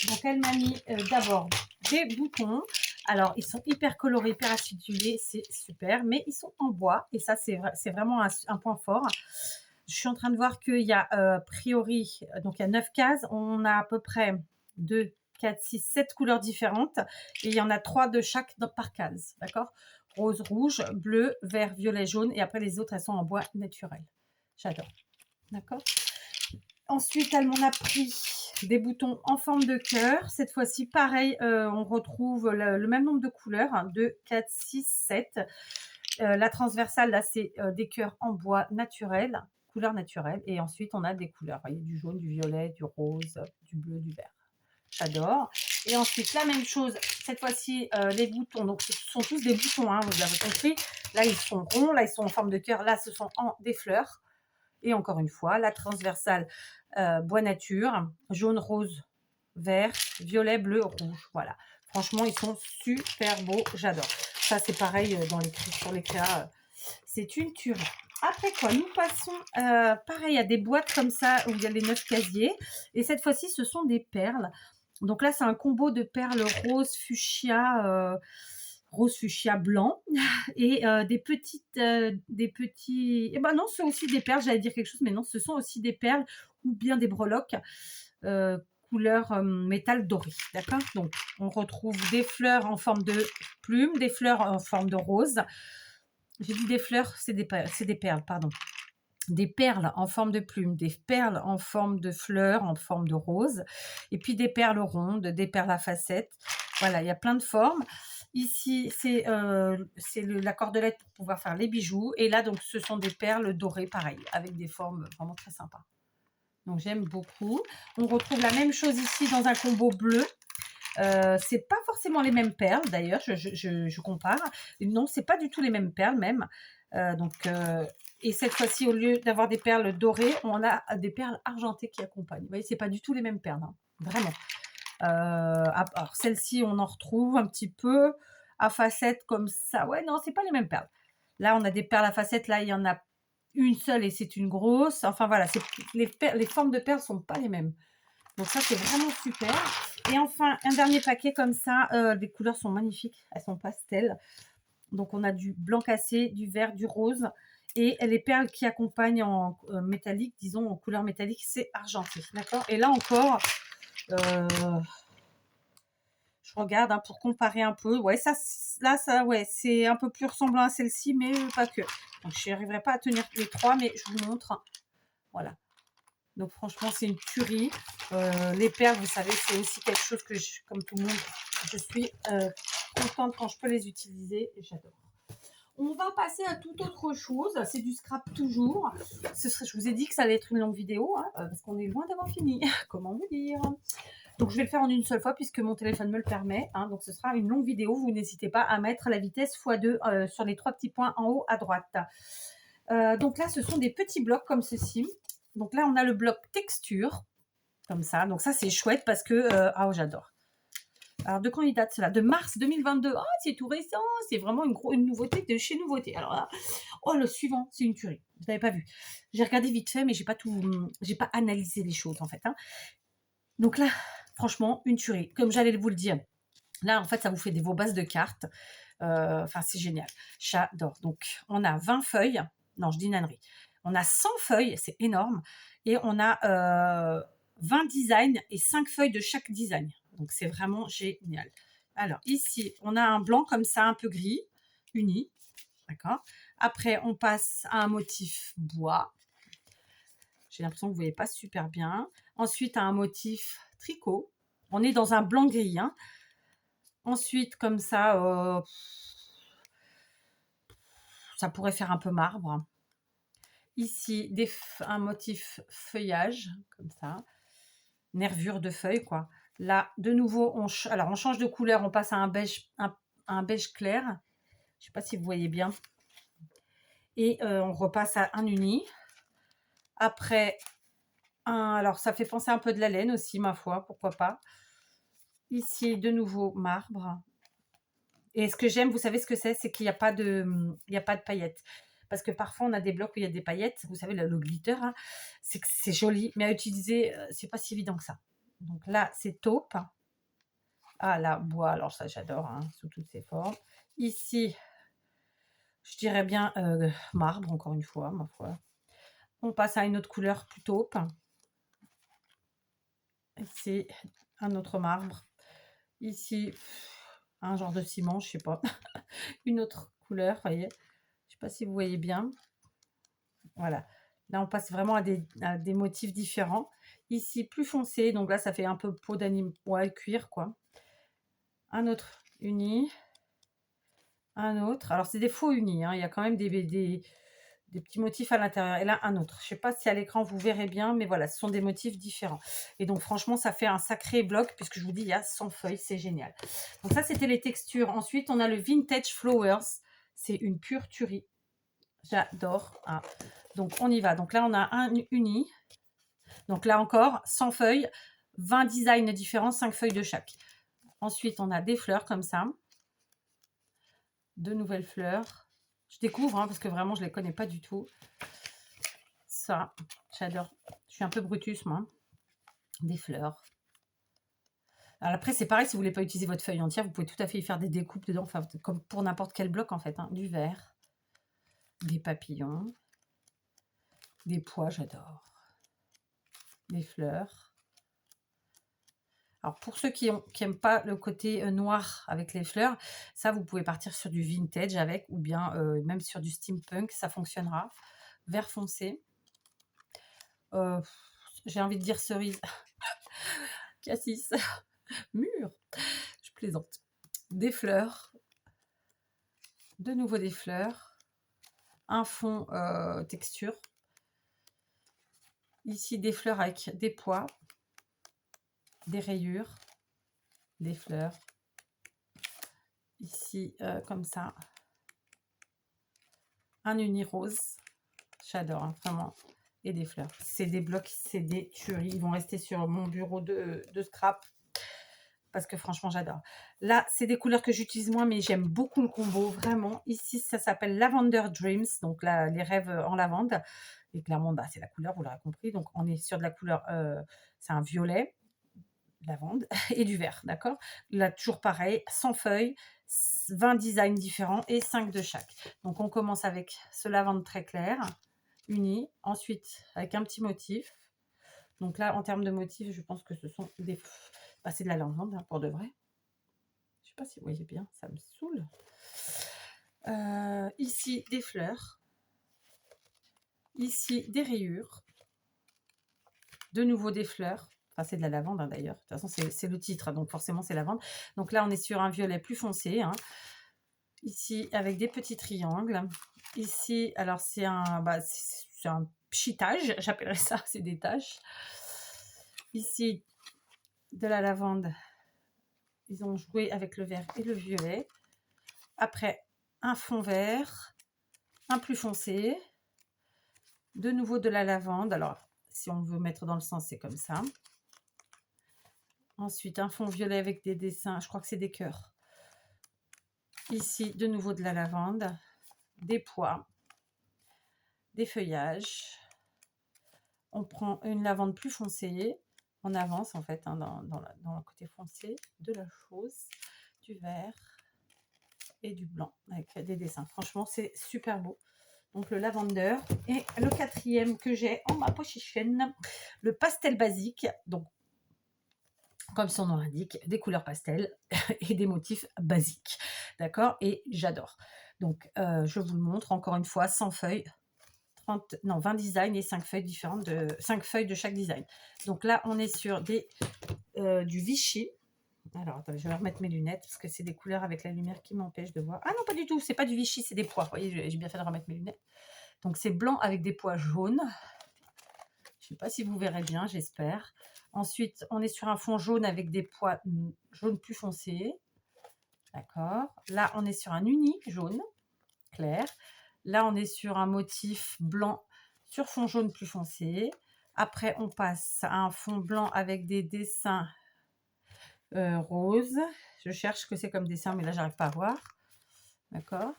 Donc, elle m'a mis d'abord des boutons. Alors, ils sont hyper colorés, hyper acidulés. C'est super. Mais ils sont en bois. Et ça, c'est vraiment un point fort. Je suis en train de voir qu'il y a, a priori, donc il y a 9 cases. On a à peu près 2, 4, 6, 7 couleurs différentes. Et il y en a 3 de chaque par case. D'accord? Rose, rouge, bleu, vert, violet, jaune. Et après, les autres, elles sont en bois naturel. J'adore. D'accord? Ensuite, elle m'en a pris des boutons en forme de cœur. Cette fois-ci, pareil, on retrouve le même nombre de couleurs, hein, 2, 4, 6, 7. La transversale, là, c'est des cœurs en bois naturel, couleur naturelle. Et ensuite, on a des couleurs. Il y a du jaune, du violet, du rose, du bleu, du vert. J'adore. Et ensuite, la même chose, cette fois-ci, les boutons. Donc, ce sont tous des boutons, hein, vous avez compris. Là, ils sont ronds, là, ils sont en forme de cœur. Là, ce sont des fleurs. Et encore une fois, la transversale bois nature, jaune, rose, vert, violet, bleu, rouge. Voilà. Franchement, ils sont super beaux. J'adore. Ça, c'est pareil sur les créas. C'est une tuerie. Après quoi, nous passons pareil à des boîtes comme ça où il y a les 9 casiers. Et cette fois-ci, ce sont des perles. Donc là, c'est un combo de perles rose fuchsia blanc et des petits et ben non, c'est aussi des perles, j'allais dire quelque chose mais non, ce sont aussi des perles ou bien des breloques couleur métal doré, d'accord? Donc on retrouve des fleurs en forme de plumes, des fleurs en forme de rose. J'ai dit des fleurs, c'est des perles, pardon. Des perles en forme de plumes, des perles en forme de fleurs, en forme de rose, et puis des perles rondes, des perles à facettes. Voilà, il y a plein de formes. Ici, c'est la cordelette pour pouvoir faire les bijoux. Et là, donc, ce sont des perles dorées, pareil, avec des formes vraiment très sympas. Donc, j'aime beaucoup. On retrouve la même chose ici dans un combo bleu. C'est pas forcément les mêmes perles, d'ailleurs, je compare. Non, c'est pas du tout les mêmes perles, même. Et cette fois-ci, au lieu d'avoir des perles dorées, on a des perles argentées qui accompagnent. Vous voyez, c'est pas du tout les mêmes perles, hein, vraiment. Alors, celle-ci, on en retrouve un petit peu à facettes comme ça. Ouais, non, c'est pas les mêmes perles. Là, on a des perles à facettes. Là, il y en a une seule et c'est une grosse. Enfin, voilà, les formes de perles sont pas les mêmes. Donc ça, c'est vraiment super. Et enfin, un dernier paquet comme ça. Les couleurs sont magnifiques. Elles sont pastel. Donc, on a du blanc cassé, du vert, du rose. Et les perles qui accompagnent en métallique, disons en couleur métallique, c'est argenté. D'accord? Et là encore, je regarde hein, pour comparer un peu. Ouais, ouais, c'est un peu plus ressemblant à celle-ci, mais pas que. Donc, je n'y arriverai pas à tenir les trois, mais je vous montre. Voilà. Donc, franchement, c'est une tuerie. Les perles, vous savez, c'est aussi quelque chose que, comme tout le monde, je suis contente quand je peux les utiliser. Et j'adore. On va passer à toute autre chose. C'est du scrap toujours. Je vous ai dit que ça allait être une longue vidéo, hein, parce qu'on est loin d'avoir fini. Comment vous dire? Donc, je vais le faire en une seule fois puisque mon téléphone me le permet. Hein, donc, ce sera une longue vidéo. Vous n'hésitez pas à mettre la vitesse x2 sur les 3 petits points en haut à droite. Donc là, ce sont des petits blocs comme ceci. Donc là, on a le bloc texture, comme ça. Donc ça, c'est chouette parce que... ah, j'adore. Alors de quand il date cela? De mars 2022. Ah, c'est tout récent, c'est vraiment une nouveauté de chez Nouveauté. Alors là, oh le suivant, c'est une tuerie. Vous n'avez pas vu. J'ai regardé vite fait, mais j'ai pas analysé les choses en fait, hein. Donc là, franchement, une tuerie. Comme j'allais vous le dire, là, en fait, ça vous fait vos bases de cartes. Enfin, c'est génial. J'adore. Donc, on a 20 feuilles. Non, je dis une ânerie. On a 100 feuilles, c'est énorme. Et on a 20 designs et 5 feuilles de chaque design. Donc, c'est vraiment génial. Alors, ici, on a un blanc comme ça, un peu gris, uni. D'accord. Après, on passe à un motif bois. J'ai l'impression que vous ne voyez pas super bien. Ensuite, à un motif tricot. On est dans un blanc gris, hein. Ensuite, comme ça pourrait faire un peu marbre. Ici, un motif feuillage, comme ça. Nervure de feuilles, quoi. Là, de nouveau, on change de couleur. On passe à un beige clair. Je ne sais pas si vous voyez bien. Et on repasse à un uni. Après, alors ça fait penser un peu de la laine aussi, ma foi, pourquoi pas. Ici, de nouveau, marbre. Et ce que j'aime, vous savez ce que c'est qu'il n'y a pas de paillettes. Parce que parfois, on a des blocs où il y a des paillettes. Vous savez, le glitter, hein, c'est joli. Mais à utiliser, c'est pas si évident que ça. Donc là, c'est taupe. Ah là, bois. Alors ça, j'adore, hein, sous toutes ses formes. Ici, je dirais bien marbre, encore une fois, ma foi. On passe à une autre couleur plus taupe. Ici, un autre marbre. Ici, un genre de ciment, je sais pas. Une autre couleur, voyez. Je sais pas si vous voyez bien. Voilà. Là, on passe vraiment à des motifs différents. Ici, plus foncé. Donc là, ça fait un peu peau d'anime, ouais, cuir, quoi. Un autre uni. Un autre. Alors, c'est des faux unis, hein. Il y a quand même des petits motifs à l'intérieur. Et là, un autre. Je sais pas si à l'écran, vous verrez bien, mais voilà, ce sont des motifs différents. Et donc, franchement, ça fait un sacré bloc, puisque je vous dis, il y a 100 feuilles. C'est génial. Donc, ça, c'était les textures. Ensuite, on a le Vintage Flowers. C'est une pure tuerie. J'adore. Ah. Donc, on y va. Donc là, on a un uni. Donc là encore, 100 feuilles, 20 designs différents, 5 feuilles de chaque. Ensuite, on a des fleurs comme ça. De nouvelles fleurs. Je découvre, hein, parce que vraiment, je ne les connais pas du tout. Ça, j'adore. Je suis un peu Brutus, moi. Des fleurs. Alors après, c'est pareil, si vous ne voulez pas utiliser votre feuille entière, vous pouvez tout à fait y faire des découpes dedans, enfin, comme pour n'importe quel bloc, en fait. Hein. Du vert, des papillons, des pois, j'adore. Des fleurs. Alors, pour ceux qui n'aiment pas le côté noir avec les fleurs, ça, vous pouvez partir sur du vintage avec, ou bien même sur du steampunk, ça fonctionnera. Vert foncé. J'ai envie de dire cerise. Cassis. Mûr. Je plaisante. Des fleurs. De nouveau des fleurs. Un fond texture. Ici, des fleurs avec des pois. Des rayures. Des fleurs. Ici, comme ça. Un uni rose. J'adore, hein, vraiment. Et des fleurs. C'est des blocs, c'est des tueries. Ils vont rester sur mon bureau de scrap. Parce que franchement, j'adore. Là, c'est des couleurs que j'utilise moins, mais j'aime beaucoup le combo, vraiment. Ici, ça s'appelle Lavender Dreams. Donc là, les rêves en lavande. Et clairement, bah, c'est la couleur, vous l'aurez compris. Donc, on est sur de la couleur, c'est un violet, lavande et du vert, d'accord. Là, toujours pareil, 100 feuilles, 20 designs différents et 5 de chaque. Donc, on commence avec ce lavande très clair, uni. Ensuite, avec un petit motif. Donc là, en termes de motifs, je pense que ce sont des... Bah, c'est de la lavande, hein, pour de vrai. Je sais pas si vous voyez bien, ça me saoule. Ici, des fleurs. Ici, des rayures. De nouveau, des fleurs. Enfin, c'est de la lavande, hein, d'ailleurs. De toute façon, c'est le titre, hein, donc forcément, c'est lavande. Donc là, on est sur un violet plus foncé. Hein. Ici, avec des petits triangles. Ici, alors, c'est un pchitage, j'appellerais ça, c'est des taches. Ici, de la lavande. Ils ont joué avec le vert et le violet. Après, un fond vert, un plus foncé. De nouveau de la lavande. Alors, si on veut mettre dans le sens, c'est comme ça. Ensuite, un fond violet avec des dessins, je crois que c'est des cœurs. Ici, de nouveau de la lavande, des pois, des feuillages. On prend une lavande plus foncée. On avance en fait hein, dans le côté foncé de la chose, du vert et du blanc avec des dessins. Franchement, c'est super beau. Donc le lavender. Et le quatrième que j'ai en ma pochette, le pastel basique. Donc, comme son nom l'indique, des couleurs pastel et des motifs basiques. D'accord? Et j'adore. Donc, je vous le montre encore une fois, 100 feuilles. 20 designs et 5 feuilles différentes, 5 feuilles de chaque design. Donc là, on est sur du Vichy. Alors, attendez, je vais remettre mes lunettes parce que c'est des couleurs avec la lumière qui m'empêche de voir. Ah non, pas du tout, c'est pas du Vichy, c'est des pois. Vous voyez, j'ai bien fait de remettre mes lunettes. Donc, c'est blanc avec des pois jaunes. Je ne sais pas si vous verrez bien, j'espère. Ensuite, on est sur un fond jaune avec des pois jaunes plus foncés. D'accord. Là, on est sur un uni jaune clair. Là, on est sur un motif blanc sur fond jaune plus foncé. Après, on passe à un fond blanc avec des dessins roses. Je cherche ce que c'est comme dessin, mais là, j'arrive pas à voir. D'accord.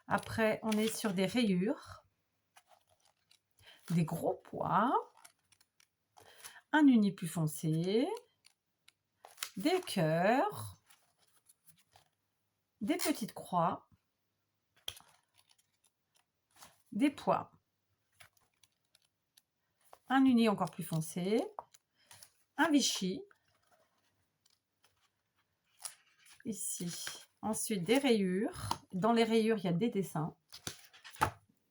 Après, on est sur des rayures, des gros pois, un uni plus foncé, des cœurs, des petites croix, des pois, un uni encore plus foncé, un Vichy, ici. Ensuite, des rayures. Dans les rayures, il y a des dessins.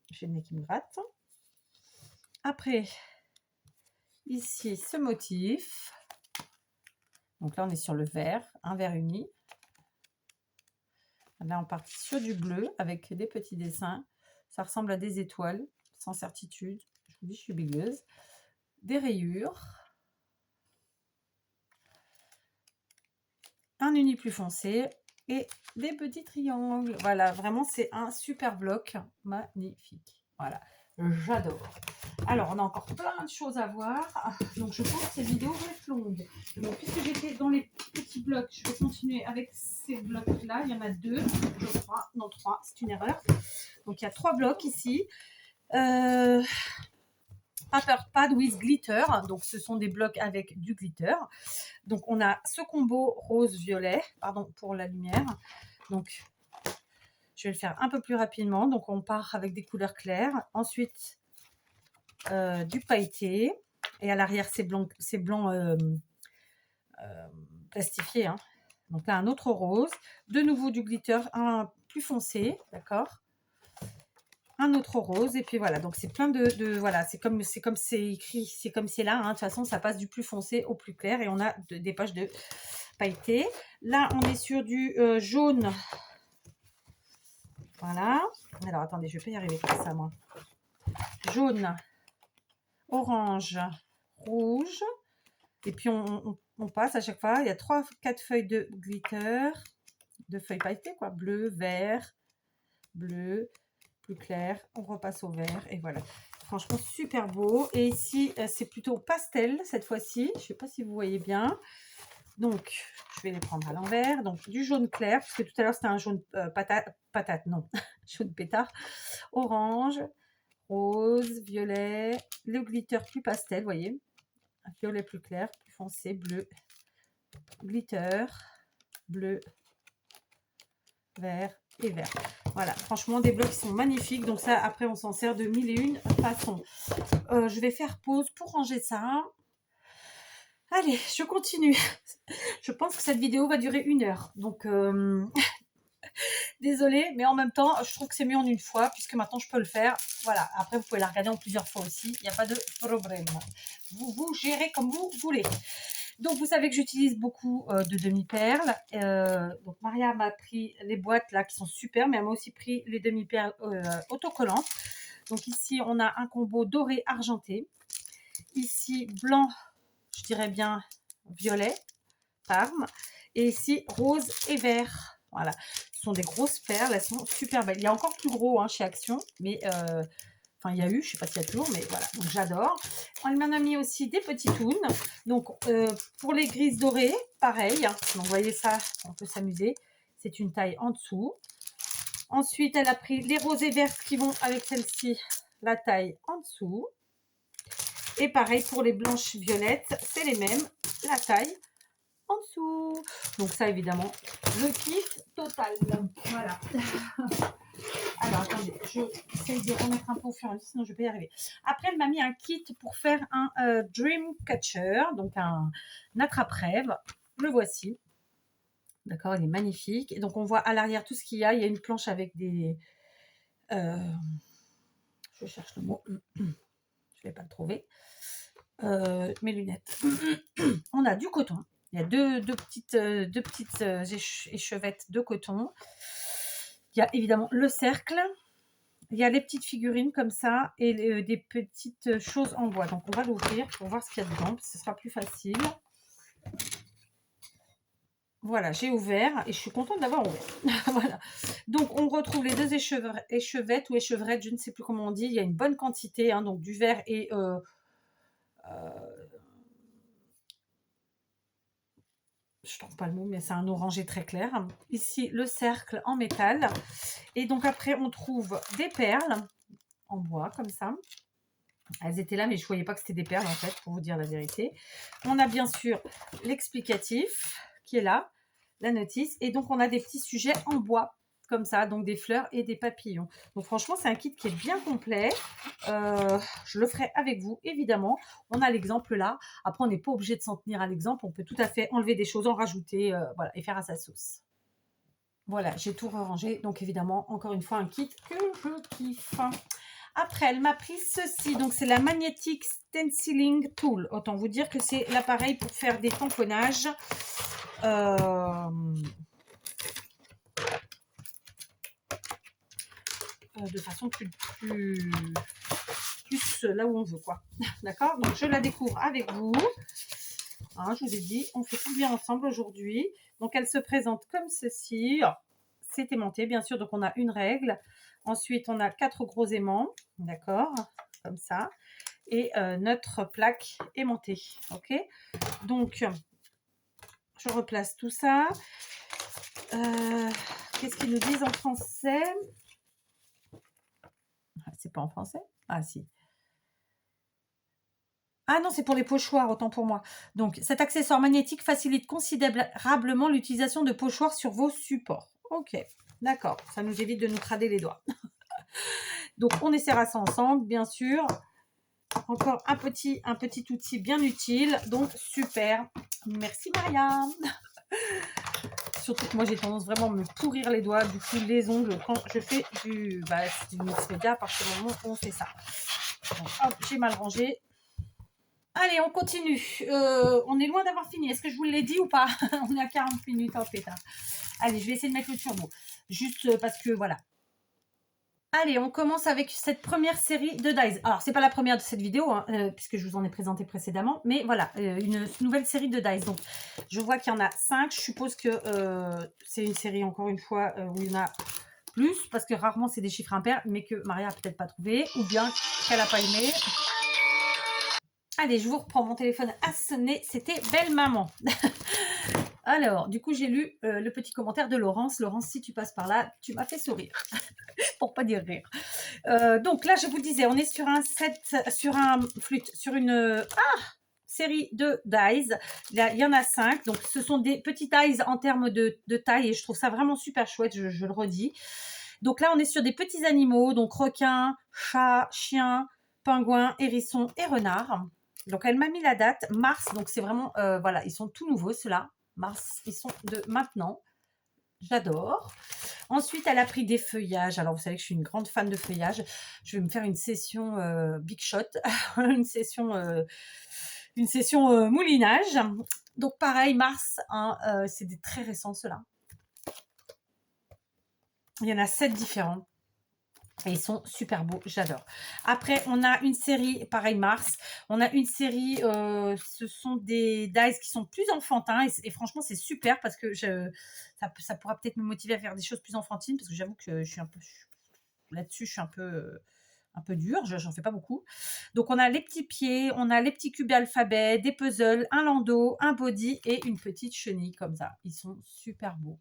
J'ai le nez qui me gratte. Après, ici, ce motif. Donc là, on est sur le vert, un vert uni. Là, on part sur du bleu avec des petits dessins. Ça ressemble à des étoiles, sans certitude. Je vous dis, je suis bigueuse. Des rayures. Un uni plus foncé et des petits triangles. Voilà, vraiment, c'est un super bloc. Magnifique. Voilà, j'adore. Alors, on a encore plein de choses à voir. Donc, je pense que cette vidéo va être longue. Donc, puisque j'étais dans les petits blocs, je vais continuer avec ces blocs-là. Il y en a 2, je crois. Non, 3, c'est une erreur. Donc, il y a 3 blocs ici. Paper Pad with Glitter. Donc, ce sont des blocs avec du glitter. Donc, on a ce combo rose-violet. Pardon pour la lumière. Donc, je vais le faire un peu plus rapidement. Donc, on part avec des couleurs claires. Ensuite, du pailleté. Et à l'arrière, c'est blanc plastifié. Hein. Donc là, un autre rose. De nouveau du glitter, un plus foncé. D'accord. Un autre rose. Et puis voilà. Donc, c'est plein voilà. C'est comme c'est écrit. C'est comme c'est là. Hein. De toute façon, ça passe du plus foncé au plus clair. Et on a des poches de pailleté. Là, on est sur du jaune. Voilà. Alors, attendez, je ne vais pas y arriver comme ça, moi. Jaune, orange, rouge. Et puis, on passe à chaque fois. Il y a 3-4 feuilles de glitter, de feuilles pailletées, quoi. Bleu, vert, bleu, plus clair. On repasse au vert. Et voilà. Franchement, super beau. Et ici, c'est plutôt pastel, cette fois-ci. Je ne sais pas si vous voyez bien. Donc, je vais les prendre à l'envers. Donc, du jaune clair, parce que tout à l'heure, c'était un jaune patate, non, jaune pétard. Orange, rose, violet, le glitter plus pastel, vous voyez. Un violet plus clair, plus foncé, bleu, glitter, bleu, vert et vert. Voilà, franchement, des blocs qui sont magnifiques. Donc ça, après, on s'en sert de mille et une façons. Je vais faire pause pour ranger ça. Allez, je continue. Je pense que cette vidéo va durer 1 heure. Donc, désolée, mais en même temps, je trouve que c'est mieux en une fois, puisque maintenant, je peux le faire. Voilà, après, vous pouvez la regarder en plusieurs fois aussi. Il n'y a pas de problème. Vous gérez comme vous voulez. Donc, vous savez que j'utilise beaucoup de demi-perles. Donc, Maria m'a pris les boîtes là qui sont super, mais elle m'a aussi pris les demi-perles autocollantes. Donc, ici, on a un combo doré argenté. Ici, blanc, je dirais bien violet, parme. Et ici, rose et vert. Voilà. Ce sont des grosses perles, elles sont super belles. Il y a encore plus gros hein, chez Action, mais Enfin, il y a eu, je ne sais pas s'il y a toujours, mais voilà, donc j'adore. On m'en a mis aussi des petits toons. Donc, pour les grises dorées, pareil. Donc, vous voyez ça, on peut s'amuser. C'est une taille en dessous. Ensuite, elle a pris les rosées vertes qui vont avec celle-ci, la taille en dessous. Et pareil pour les blanches violettes, c'est les mêmes, la taille en dessous. Donc ça, évidemment, le kiff total. Voilà. Alors, attendez, je essaye de remettre un peu au fur et à mesure, sinon je vais pas y arriver. Après, elle m'a mis un kit pour faire un dream catcher, donc un attrape-rêve. Le voici. D'accord, il est magnifique. Et donc, on voit à l'arrière tout ce qu'il y a. Il y a une planche avec des... je cherche le mot. Je ne vais pas le trouver. Mes lunettes. On a du coton. Il y a deux petites échevettes de coton. Il y a évidemment le cercle. Il y a les petites figurines comme ça et des petites choses en bois. Donc, on va l'ouvrir pour voir ce qu'il y a dedans. Ce sera plus facile. Voilà, j'ai ouvert et je suis contente d'avoir ouvert. Voilà. Donc, on retrouve les deux échevettes ou échevrettes, je ne sais plus comment on dit. Il y a une bonne quantité, hein, donc du vert et... je ne trouve pas le mot, mais c'est un orangé très clair. Ici, le cercle en métal. Et donc, après, on trouve des perles en bois, comme ça. Elles étaient là, mais je ne voyais pas que c'était des perles, en fait, pour vous dire la vérité. On a bien sûr l'explicatif qui est là, la notice. Et donc, on a des petits sujets en bois, comme ça, donc des fleurs et des papillons. Donc, franchement, c'est un kit qui est bien complet. Je le ferai avec vous, évidemment. On a l'exemple là. Après, on n'est pas obligé de s'en tenir à l'exemple. On peut tout à fait enlever des choses, en rajouter, voilà, et faire à sa sauce. Voilà, j'ai tout rangé. Donc, évidemment, encore une fois, un kit que je kiffe. Après, elle m'a pris ceci. Donc, c'est la Magnetic Stenciling Tool. Autant vous dire que c'est l'appareil pour faire des tamponnages. De façon plus là où on veut, quoi. D'accord? Donc, je la découvre avec vous. Hein, je vous ai dit, on fait tout bien ensemble aujourd'hui. Donc, elle se présente comme ceci. C'est aimanté, bien sûr. Donc, on a une règle. Ensuite, on a 4 gros aimants. D'accord? Comme ça. Et notre plaque aimantée. OK? Donc, je replace tout ça. Qu'est-ce qu'ils nous disent en français? C'est pas en français? Ah, si. Ah non, c'est pour les pochoirs, autant pour moi. Donc, cet accessoire magnétique facilite considérablement l'utilisation de pochoirs sur vos supports. Ok, d'accord. Ça nous évite de nous crader les doigts. Donc, on essaiera ça ensemble, bien sûr. Encore un petit outil bien utile. Donc, super. Merci, Maria. Surtout que moi, j'ai tendance vraiment à me pourrir les doigts, du coup, les ongles, quand je fais du mix média, à partir du moment où on fait ça. Donc, hop, j'ai mal rangé. Allez, on continue. On est loin d'avoir fini. Est-ce que je vous l'ai dit ou pas? On est à 40 minutes en pétard. Allez, je vais essayer de mettre le turbo. Juste parce que voilà. Allez, on commence avec cette première série de dies. Alors, c'est pas la première de cette vidéo, hein, puisque je vous en ai présenté précédemment. Mais voilà, une nouvelle série de dies. Donc, je vois qu'il y en a 5. Je suppose que c'est une série, encore une fois, où il y en a plus. Parce que rarement, c'est des chiffres impairs. Mais que Maria a peut-être pas trouvé. Ou bien qu'elle n'a pas aimé. Allez, je vous reprends, mon téléphone a sonné, c'était Belle Maman. Alors, du coup, j'ai lu le petit commentaire de Laurence. Laurence, si tu passes par là, tu m'as fait sourire, pour pas dire rire. Donc là, je vous disais, on est sur un flûte, sur une série de dies. Là, il y en a 5, donc ce sont des petits dies en termes de taille, et je trouve ça vraiment super chouette, je le redis. Donc là, on est sur des petits animaux, donc requins, chats, chiens, pingouins, hérissons et renards. Donc, elle m'a mis la date, mars, donc c'est vraiment, voilà, ils sont tout nouveaux, ceux-là. Mars, ils sont de maintenant. J'adore. Ensuite, elle a pris des feuillages. Alors, vous savez que je suis une grande fan de feuillage. Je vais me faire une session Big Shot, une session moulinage. Donc, pareil, mars, hein, c'est des très récents, ceux-là. Il y en a 7 différents. Et ils sont super beaux, j'adore. Après, on a une série, pareil, Mars. On a une série, ce sont des dies qui sont plus enfantins. Et franchement, c'est super parce que ça pourra peut-être me motiver à faire des choses plus enfantines. Parce que j'avoue que je suis un peu... Là-dessus, je suis un peu... un peu dur, j'en fais pas beaucoup. Donc, on a les petits pieds, on a les petits cubes d'alphabet, des puzzles, un landau, un body et une petite chenille comme ça. Ils sont super beaux.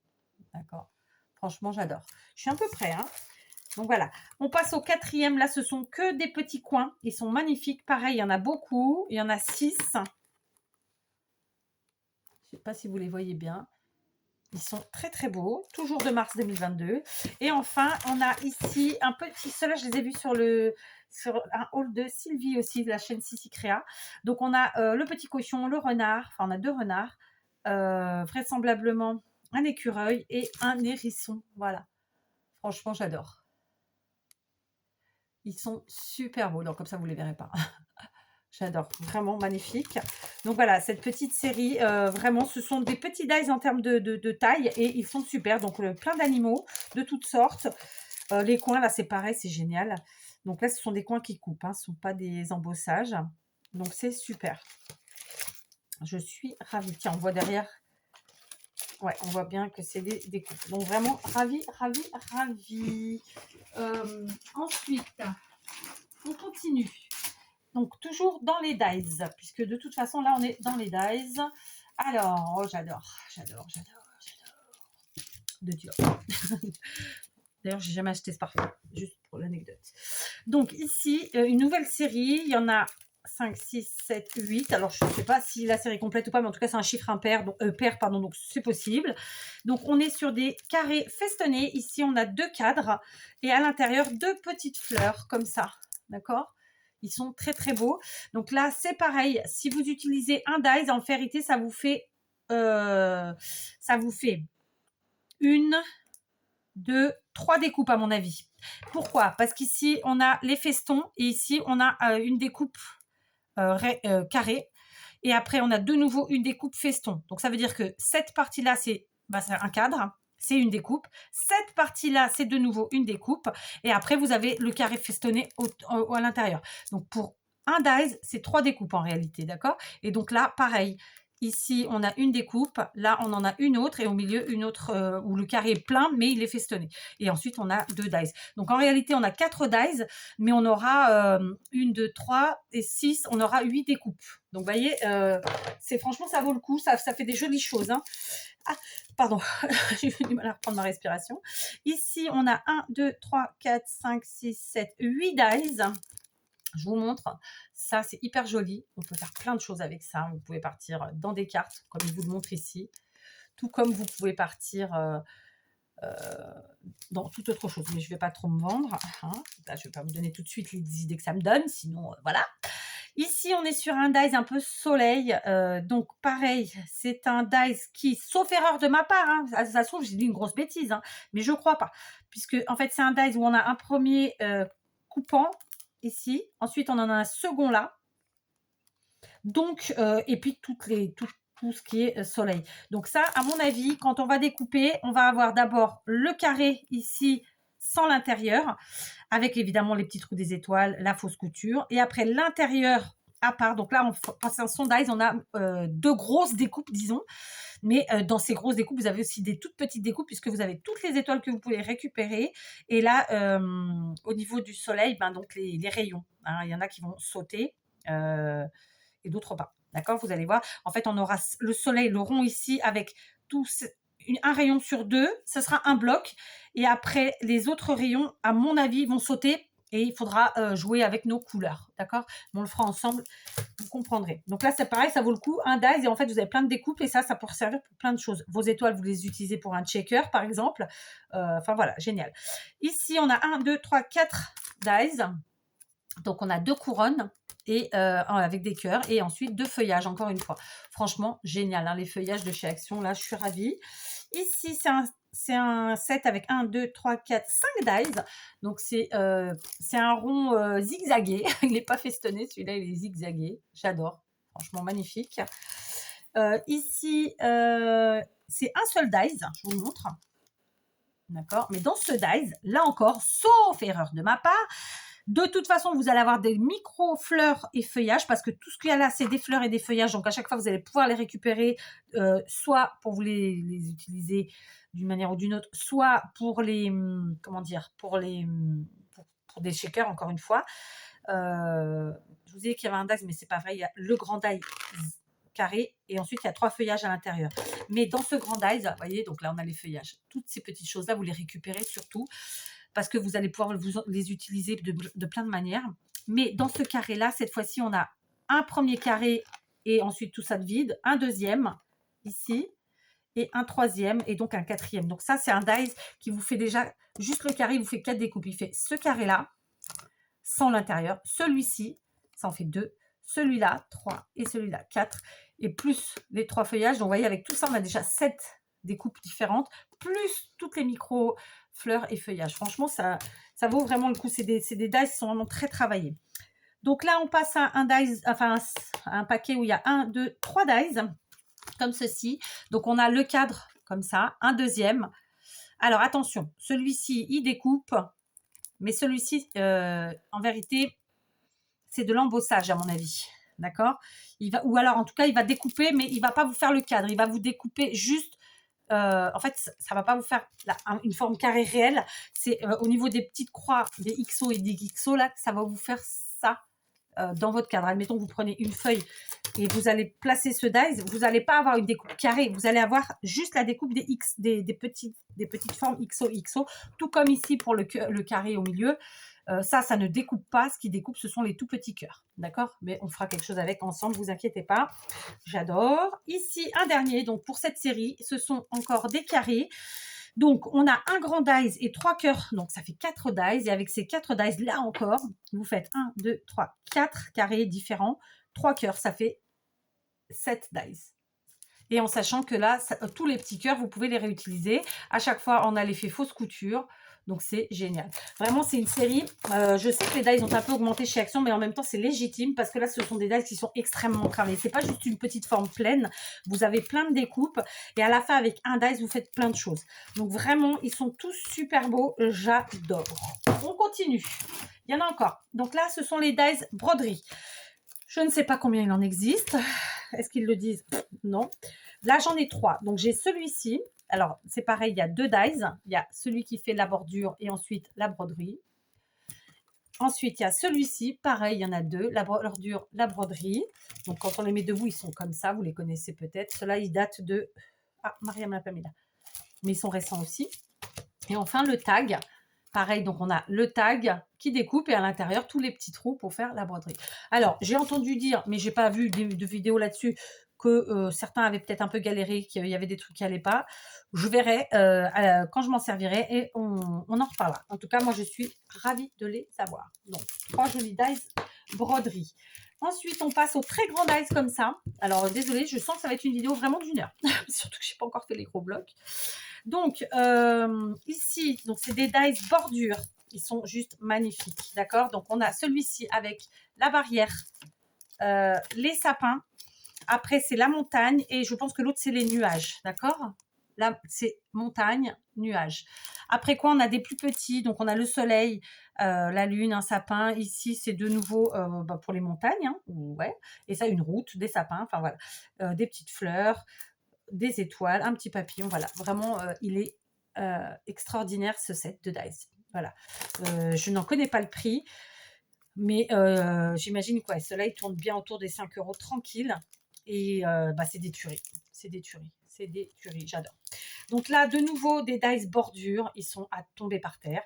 D'accord. Franchement, j'adore. Je suis un peu près, hein. Donc voilà, on passe au quatrième. Là, ce sont que des petits coins. Ils sont magnifiques. Pareil, il y en a beaucoup. Il y en a 6. Je ne sais pas si vous les voyez bien. Ils sont très très beaux. Toujours de mars 2022. Et enfin, on a ici un petit... Ceux-là, je les ai vus sur un haul de Sylvie aussi, de la chaîne Sissi Créa. Donc, on a le petit cochon, le renard. Enfin, on a 2 renards. Vraisemblablement, un écureuil et un hérisson. Voilà. Franchement, j'adore. Ils sont super beaux. Donc, comme ça, vous ne les verrez pas. J'adore, vraiment magnifique. Donc voilà, cette petite série, vraiment, ce sont des petits dies en termes de taille et ils sont super. Donc plein d'animaux de toutes sortes. Les coins, là, c'est pareil, c'est génial. Donc là, ce sont des coins qui coupent, hein, ce ne sont pas des embossages. Donc c'est super. Je suis ravie. Tiens, on voit derrière. Ouais, on voit bien que c'est des coupes. Donc vraiment, ravie, ravie, ravie. Ensuite, on continue. Donc, toujours dans les dies, puisque de toute façon, là, on est dans les dies. Alors, oh, j'adore. De Dior. D'ailleurs, j'ai jamais acheté ce parfum, juste pour l'anecdote. Donc, ici, une nouvelle série. Il y en a 5, 6, 7, 8. Alors, je ne sais pas si la série complète ou pas, mais en tout cas, c'est un chiffre impair, donc, pair, pardon, donc c'est possible. Donc, on est sur des carrés festonnés. Ici, on a 2 cadres et à l'intérieur, 2 petites fleurs, comme ça. D'accord ? Ils sont très très beaux. Donc là, c'est pareil. Si vous utilisez un dies, en vérité, ça vous fait 1, 2, 3 découpes à mon avis. Pourquoi? Parce qu'ici, on a les festons et ici, on a une découpe carrée. Et après, on a de nouveau une découpe feston. Donc, ça veut dire que cette partie-là, c'est un cadre. C'est une découpe. Cette partie-là, c'est de nouveau une découpe. Et après, vous avez le carré festonné à l'intérieur. Donc, pour un dies, c'est 3 découpes en réalité, d'accord? Et donc là, pareil. Ici, on a une découpe. Là, on en a une autre. Et au milieu, une autre où le carré est plein, mais il est festonné. Et ensuite, on a 2 dies. Donc, en réalité, on a 4 dies, mais on aura 1, 2, 3 et 6. On aura 8 découpes. Donc, vous voyez, franchement, ça vaut le coup. Ça fait des jolies choses, hein. Ah, pardon, j'ai eu du mal à reprendre ma respiration. Ici, on a 1, 2, 3, 4, 5, 6, 7, 8 dies. Je vous montre. Ça, c'est hyper joli. On peut faire plein de choses avec ça. Vous pouvez partir dans des cartes, comme je vous le montre ici. Tout comme vous pouvez partir dans toute autre chose. Mais je ne vais pas trop me vendre. Hein. Là, je ne vais pas vous donner tout de suite les idées que ça me donne. Sinon, voilà. Ici, on est sur un dies un peu soleil. Donc, pareil, c'est un dies qui, sauf erreur de ma part, hein, ça se trouve, j'ai dit une grosse bêtise, hein, mais je ne crois pas. Puisque, en fait, c'est un dies où on a un premier coupant ici. Ensuite, on en a un second là. Donc, et puis tout ce qui est soleil. Donc ça, à mon avis, quand on va découper, on va avoir d'abord le carré ici sans l'intérieur, avec évidemment les petits trous des étoiles, la fausse couture. Et après, l'intérieur à part. Donc là, c'est un sondage, on a 2 grosses découpes, disons. Mais dans ces grosses découpes, vous avez aussi des toutes petites découpes, puisque vous avez toutes les étoiles que vous pouvez récupérer. Et là, au niveau du soleil, donc les rayons. Hein, il y en a qui vont sauter et d'autres pas. D'accord? Vous allez voir. En fait, on aura le soleil, le rond ici, avec un rayon sur 2. Ce sera un bloc. Et après, les autres rayons, à mon avis, vont sauter. Et il faudra jouer avec nos couleurs. D'accord? On le fera ensemble. Vous comprendrez. Donc là, c'est pareil, ça vaut le coup. Un dies, et en fait, vous avez plein de découpes. Et ça peut servir pour plein de choses. Vos étoiles, vous les utilisez pour un checker, par exemple. Enfin, voilà, génial. Ici, on a 1, 2, 3, 4 dies. Donc, on a 2 couronnes et avec des cœurs et ensuite 2 feuillages, encore une fois. Franchement, génial. Hein, les feuillages de chez Action, là, je suis ravie. Ici, c'est un set avec 1, 2, 3, 4, 5 dies. Donc, c'est un rond zigzagué. Il n'est pas festonné, celui-là, il est zigzagué. J'adore. Franchement, magnifique. Ici, c'est un seul dies. Je vous le montre. D'accord? Mais dans ce dies, là encore, sauf erreur de ma part, de toute façon, vous allez avoir des micro-fleurs et feuillages parce que tout ce qu'il y a là, c'est des fleurs et des feuillages. Donc, à chaque fois, vous allez pouvoir les récupérer, soit pour vous les utiliser d'une manière ou d'une autre, soit pour les, comment dire, pour des shakers, encore une fois. Je vous ai dit qu'il y avait un dice, mais c'est pas vrai. Il y a le grand dice carré et ensuite il y a 3 feuillages à l'intérieur. Mais dans ce grand dice, vous voyez, donc là on a les feuillages. Toutes ces petites choses-là, vous les récupérez surtout parce que vous allez pouvoir les utiliser de plein de manières. Mais dans ce carré-là, cette fois-ci, on a un premier carré et ensuite tout ça de vide, un deuxième ici et un troisième et donc un quatrième. Donc ça, c'est un dice qui vous fait déjà, juste le carré, il vous fait 4 découpes. Il fait ce carré-là, sans l'intérieur, celui-ci, ça en fait 2, celui-là, 3 et celui-là, 4, et plus les 3 feuillages. Donc vous voyez, avec tout ça, on a déjà 7 découpes différentes, plus toutes les micro fleurs et feuillages. Franchement, ça vaut vraiment le coup. C'est des dice qui sont vraiment très travaillés. Donc là, on passe à un dice, enfin un paquet où il y a 1, 2, 3 dice, comme ceci. Donc on a le cadre comme ça, un deuxième. Alors attention, celui-ci, il découpe, mais celui-ci, en vérité, c'est de l'embossage à mon avis. D'accord? Ou alors, en tout cas, il va découper, mais il ne va pas vous faire le cadre. Il va vous découper juste. En fait, ça ne va pas vous faire une forme carrée réelle. C'est au niveau des petites croix, des XO et des XO, là, ça va vous faire ça dans votre cadre. Admettons que vous prenez une feuille et vous allez placer ce dice. Vous n'allez pas avoir une découpe carrée. Vous allez avoir juste la découpe des petites formes XO, tout comme ici pour le carré au milieu. Ça ne découpe pas. Ce qui découpe, ce sont les tout petits cœurs. D'accord? Mais on fera quelque chose avec ensemble, vous inquiétez pas. J'adore. Ici, un dernier. Donc, pour cette série, ce sont encore des carrés. Donc, on a un grand dice et 3 cœurs. Donc, ça fait 4 dice. Et avec ces 4 dice, là encore, vous faites 1, 2, 3, 4 carrés différents. 3 cœurs, ça fait 7 dice. Et en sachant que là, tous les petits cœurs, vous pouvez les réutiliser. À chaque fois, on a l'effet fausse couture. Donc, c'est génial. Vraiment, c'est une série. Je sais que les dice ont un peu augmenté chez Action, mais en même temps, c'est légitime parce que là, ce sont des dice qui sont extrêmement cramés. C'est pas juste une petite forme pleine. Vous avez plein de découpes. Et à la fin, avec un dice, vous faites plein de choses. Donc, vraiment, ils sont tous super beaux. J'adore. On continue. Il y en a encore. Donc là, ce sont les dice broderie. Je ne sais pas combien il en existe. Est-ce qu'ils le disent? Non. Là, j'en ai 3. Donc, j'ai celui-ci. Alors, c'est pareil, il y a 2 dies. Il y a celui qui fait la bordure et ensuite la broderie. Ensuite, il y a celui-ci. Pareil, il y en a 2. La bordure, la broderie. Donc, quand on les met debout, ils sont comme ça. Vous les connaissez peut-être. Ceux-là, ils datent de... Ah, Mariam l'a pas mis là. Mais ils sont récents aussi. Et enfin, le tag. Pareil, donc on a le tag qui découpe et à l'intérieur tous les petits trous pour faire la broderie. Alors, j'ai entendu dire, mais j'ai pas vu de vidéo là-dessus, que certains avaient peut-être un peu galéré, qu'il y avait des trucs qui n'allaient pas. Je verrai quand je m'en servirai et on en reparlera. En tout cas, moi, je suis ravie de les avoir. Donc, 3 jolis dice broderie. Ensuite, on passe au très grand dice comme ça. Alors, désolée, je sens que ça va être une vidéo vraiment d'une heure. Surtout que je n'ai pas encore fait les gros blocs. Donc, ici, donc c'est des dice bordure. Ils sont juste magnifiques, d'accord? Donc, on a celui-ci avec la barrière, les sapins. Après, c'est la montagne et je pense que l'autre, c'est les nuages, d'accord? Là, c'est montagne, nuages. Après quoi, on a des plus petits. Donc, on a le soleil, la lune, un sapin. Ici, c'est de nouveau pour les montagnes. Hein, ouais. Et ça, une route, des sapins, enfin voilà. Des petites fleurs, des étoiles, un petit papillon. Voilà, vraiment, il est extraordinaire ce set de dice. Voilà. Je n'en connais pas le prix, mais j'imagine quoi. Ceux-là, ils tournent bien autour des 5 € tranquille. Et c'est des tueries. C'est des tueries. C'est des tueries. J'adore. Donc là, de nouveau, des dice bordure. Ils sont à tomber par terre.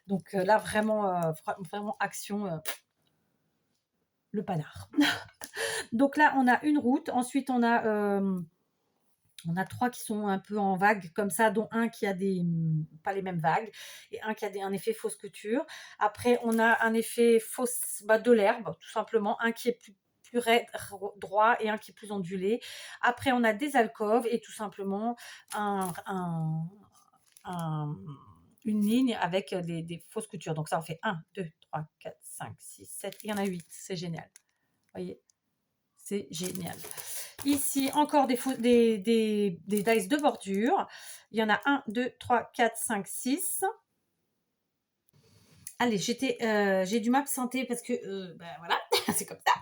Donc là, vraiment action. Le panard. Donc là, on a une route. Ensuite, on a 3 qui sont un peu en vague comme ça, dont un qui a pas les mêmes vagues et un qui a un effet fausse couture. Après, on a un effet fausse de l'herbe, tout simplement. Un qui est plus raide, droit et un qui est plus ondulé. Après, on a des alcôves et tout simplement une ligne avec des fausses coutures. Donc ça en fait 1, 2, 3, 4, 5, 6, 7. Il y en a 8. C'est génial. Vous voyez? C'est génial. Ici, encore des dice de bordure. Il y en a 1, 2, 3, 4, 5, 6. Allez, j'ai dû m'absenter parce que, voilà, c'est comme ça.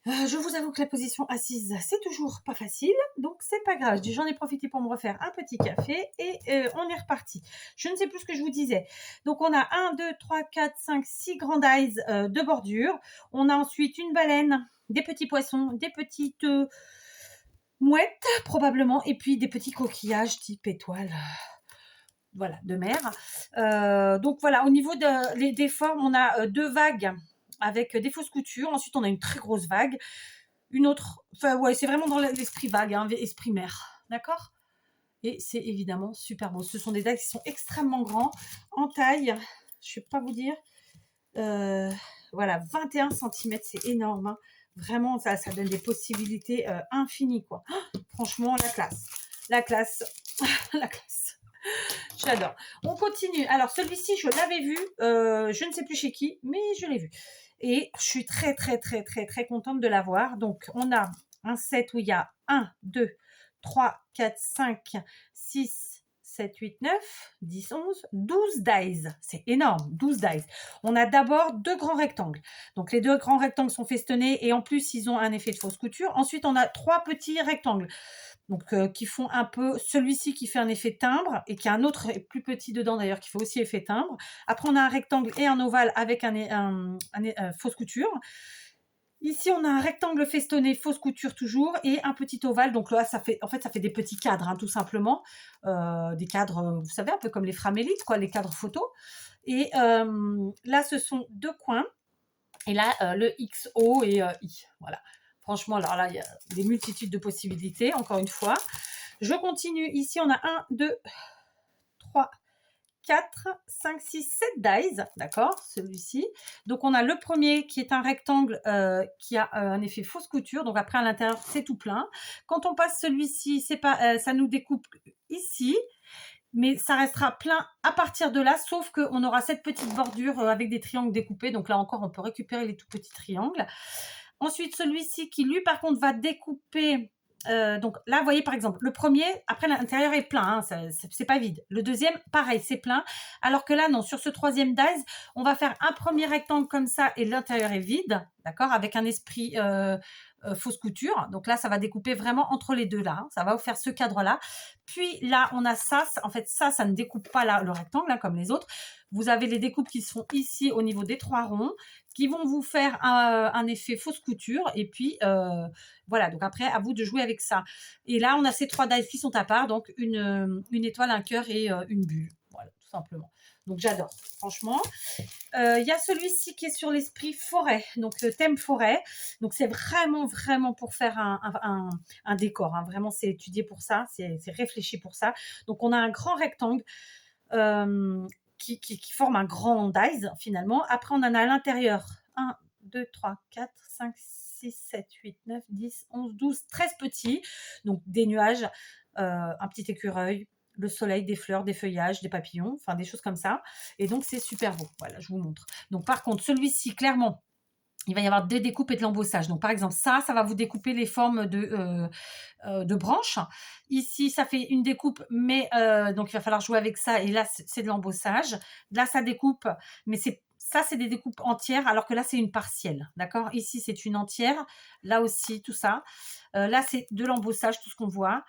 Je vous avoue que la position assise, c'est toujours pas facile, donc c'est pas grave. J'en ai profité pour me refaire un petit café et on est reparti. Je ne sais plus ce que je vous disais. Donc on a 1, 2, 3, 4, 5, 6 grandes eyes de bordure. On a ensuite une baleine, des petits poissons, des petites mouettes probablement, et puis des petits coquillages type étoile. Voilà, de mer. Donc voilà, au niveau des formes, on a deux vagues avec des fausses coutures. Ensuite, on a une très grosse vague. Une autre, enfin ouais, c'est vraiment dans l'esprit vague, hein, esprit mer. D'accord. Et c'est évidemment super beau. Ce sont des dagues qui sont extrêmement grands en taille. Je ne vais pas vous dire. Euh, voilà, 21 cm, c'est énorme. Hein. Vraiment, ça donne des possibilités infinies, quoi. Oh, franchement, la classe. La classe. La classe. J'adore. On continue. Alors, celui-ci, je l'avais vu. Je ne sais plus chez qui, mais je l'ai vu. Et je suis très, très, très, très, très contente de l'avoir. Donc, on a un set où il y a 1, 2, 3, 4, 5, 6, 7, 8, 9, 10, 11, 12 dies. C'est énorme, 12 dies. On a d'abord deux grands rectangles. Donc, les deux grands rectangles sont festonnés et en plus, ils ont un effet de fausse couture. Ensuite, on a trois petits rectangles. Donc, qui font un peu, celui-ci qui fait un effet timbre et qui a un autre plus petit dedans d'ailleurs qui fait aussi effet timbre. Après, on a un rectangle et un ovale avec fausse couture. Ici, on a un rectangle festonné, fausse couture toujours, et un petit ovale. Donc là, ça fait des petits cadres, hein, tout simplement. Des cadres, vous savez, un peu comme les framélites, quoi, les cadres photos. Et là, ce sont deux coins. Et là, le XO et I. Voilà. Franchement, alors là, il y a des multitudes de possibilités, encore une fois. Je continue. Ici, on a 1, 2, 3, 4, 5, 6, 7 dies, d'accord, celui-ci. Donc, on a le premier qui est un rectangle qui a un effet fausse couture. Donc, après, à l'intérieur, c'est tout plein. Quand on passe celui-ci, ça nous découpe ici. Mais ça restera plein à partir de là, sauf qu'on aura cette petite bordure avec des triangles découpés. Donc là encore, on peut récupérer les tout petits triangles. Ensuite, celui-ci qui, lui, par contre, va découper. Donc là, vous voyez, par exemple, le premier, après, l'intérieur est plein, hein, c'est pas vide. Le deuxième, pareil, c'est plein. Alors que là, non, sur ce troisième dies, on va faire un premier rectangle comme ça et l'intérieur est vide, d'accord, avec un esprit fausse couture. Donc là, ça va découper vraiment entre les deux là. Hein, ça va vous faire ce cadre-là. Puis là, on a ça. En fait, ça ne découpe pas là, le rectangle, hein, comme les autres. Vous avez les découpes qui sont ici au niveau des trois ronds, qui vont vous faire un effet fausse couture. Et puis, voilà. Donc après, à vous de jouer avec ça. Et là, on a ces trois dies qui sont à part. Donc, une étoile, un cœur et une bulle. Voilà, tout simplement. Donc, j'adore. Franchement. Il y a celui-ci qui est sur l'esprit forêt. Donc, thème forêt. Donc, c'est vraiment, vraiment pour faire un décor. Hein. Vraiment, c'est étudié pour ça. C'est réfléchi pour ça. Donc, on a un grand rectangle. Qui forme un grand dies finalement. Après, on en a à l'intérieur 1, 2, 3, 4, 5, 6, 7, 8, 9, 10, 11, 12, 13 petits. Donc des nuages, un petit écureuil, le soleil, des fleurs, des feuillages, des papillons, enfin des choses comme ça. Et donc c'est super beau. Voilà, je vous montre. Donc par contre, celui-ci, clairement, il va y avoir des découpes et de l'embossage. Donc, par exemple, ça va vous découper les formes de branches. Ici, ça fait une découpe, mais donc il va falloir jouer avec ça. Et là, c'est de l'embossage. Là, ça découpe, mais c'est des découpes entières, alors que là, c'est une partielle. D'accord. Ici, c'est une entière. Là aussi, tout ça. Là, c'est de l'embossage, tout ce qu'on voit.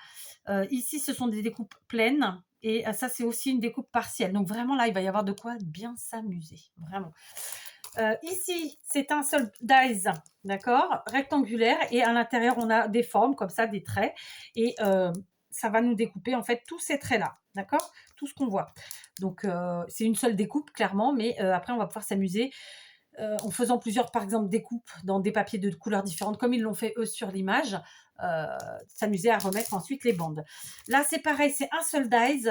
Ici, ce sont des découpes pleines. Et ça, c'est aussi une découpe partielle. Donc, vraiment, là, il va y avoir de quoi bien s'amuser. Vraiment. Ici, c'est un seul dies, d'accord, rectangulaire, et à l'intérieur, on a des formes comme ça, des traits, et ça va nous découper en fait tous ces traits-là, d'accord, tout ce qu'on voit. Donc, c'est une seule découpe, clairement, mais après, on va pouvoir s'amuser en faisant plusieurs, par exemple, découpes dans des papiers de couleurs différentes, comme ils l'ont fait eux sur l'image, s'amuser à remettre ensuite les bandes. Là, c'est pareil, c'est un seul dies.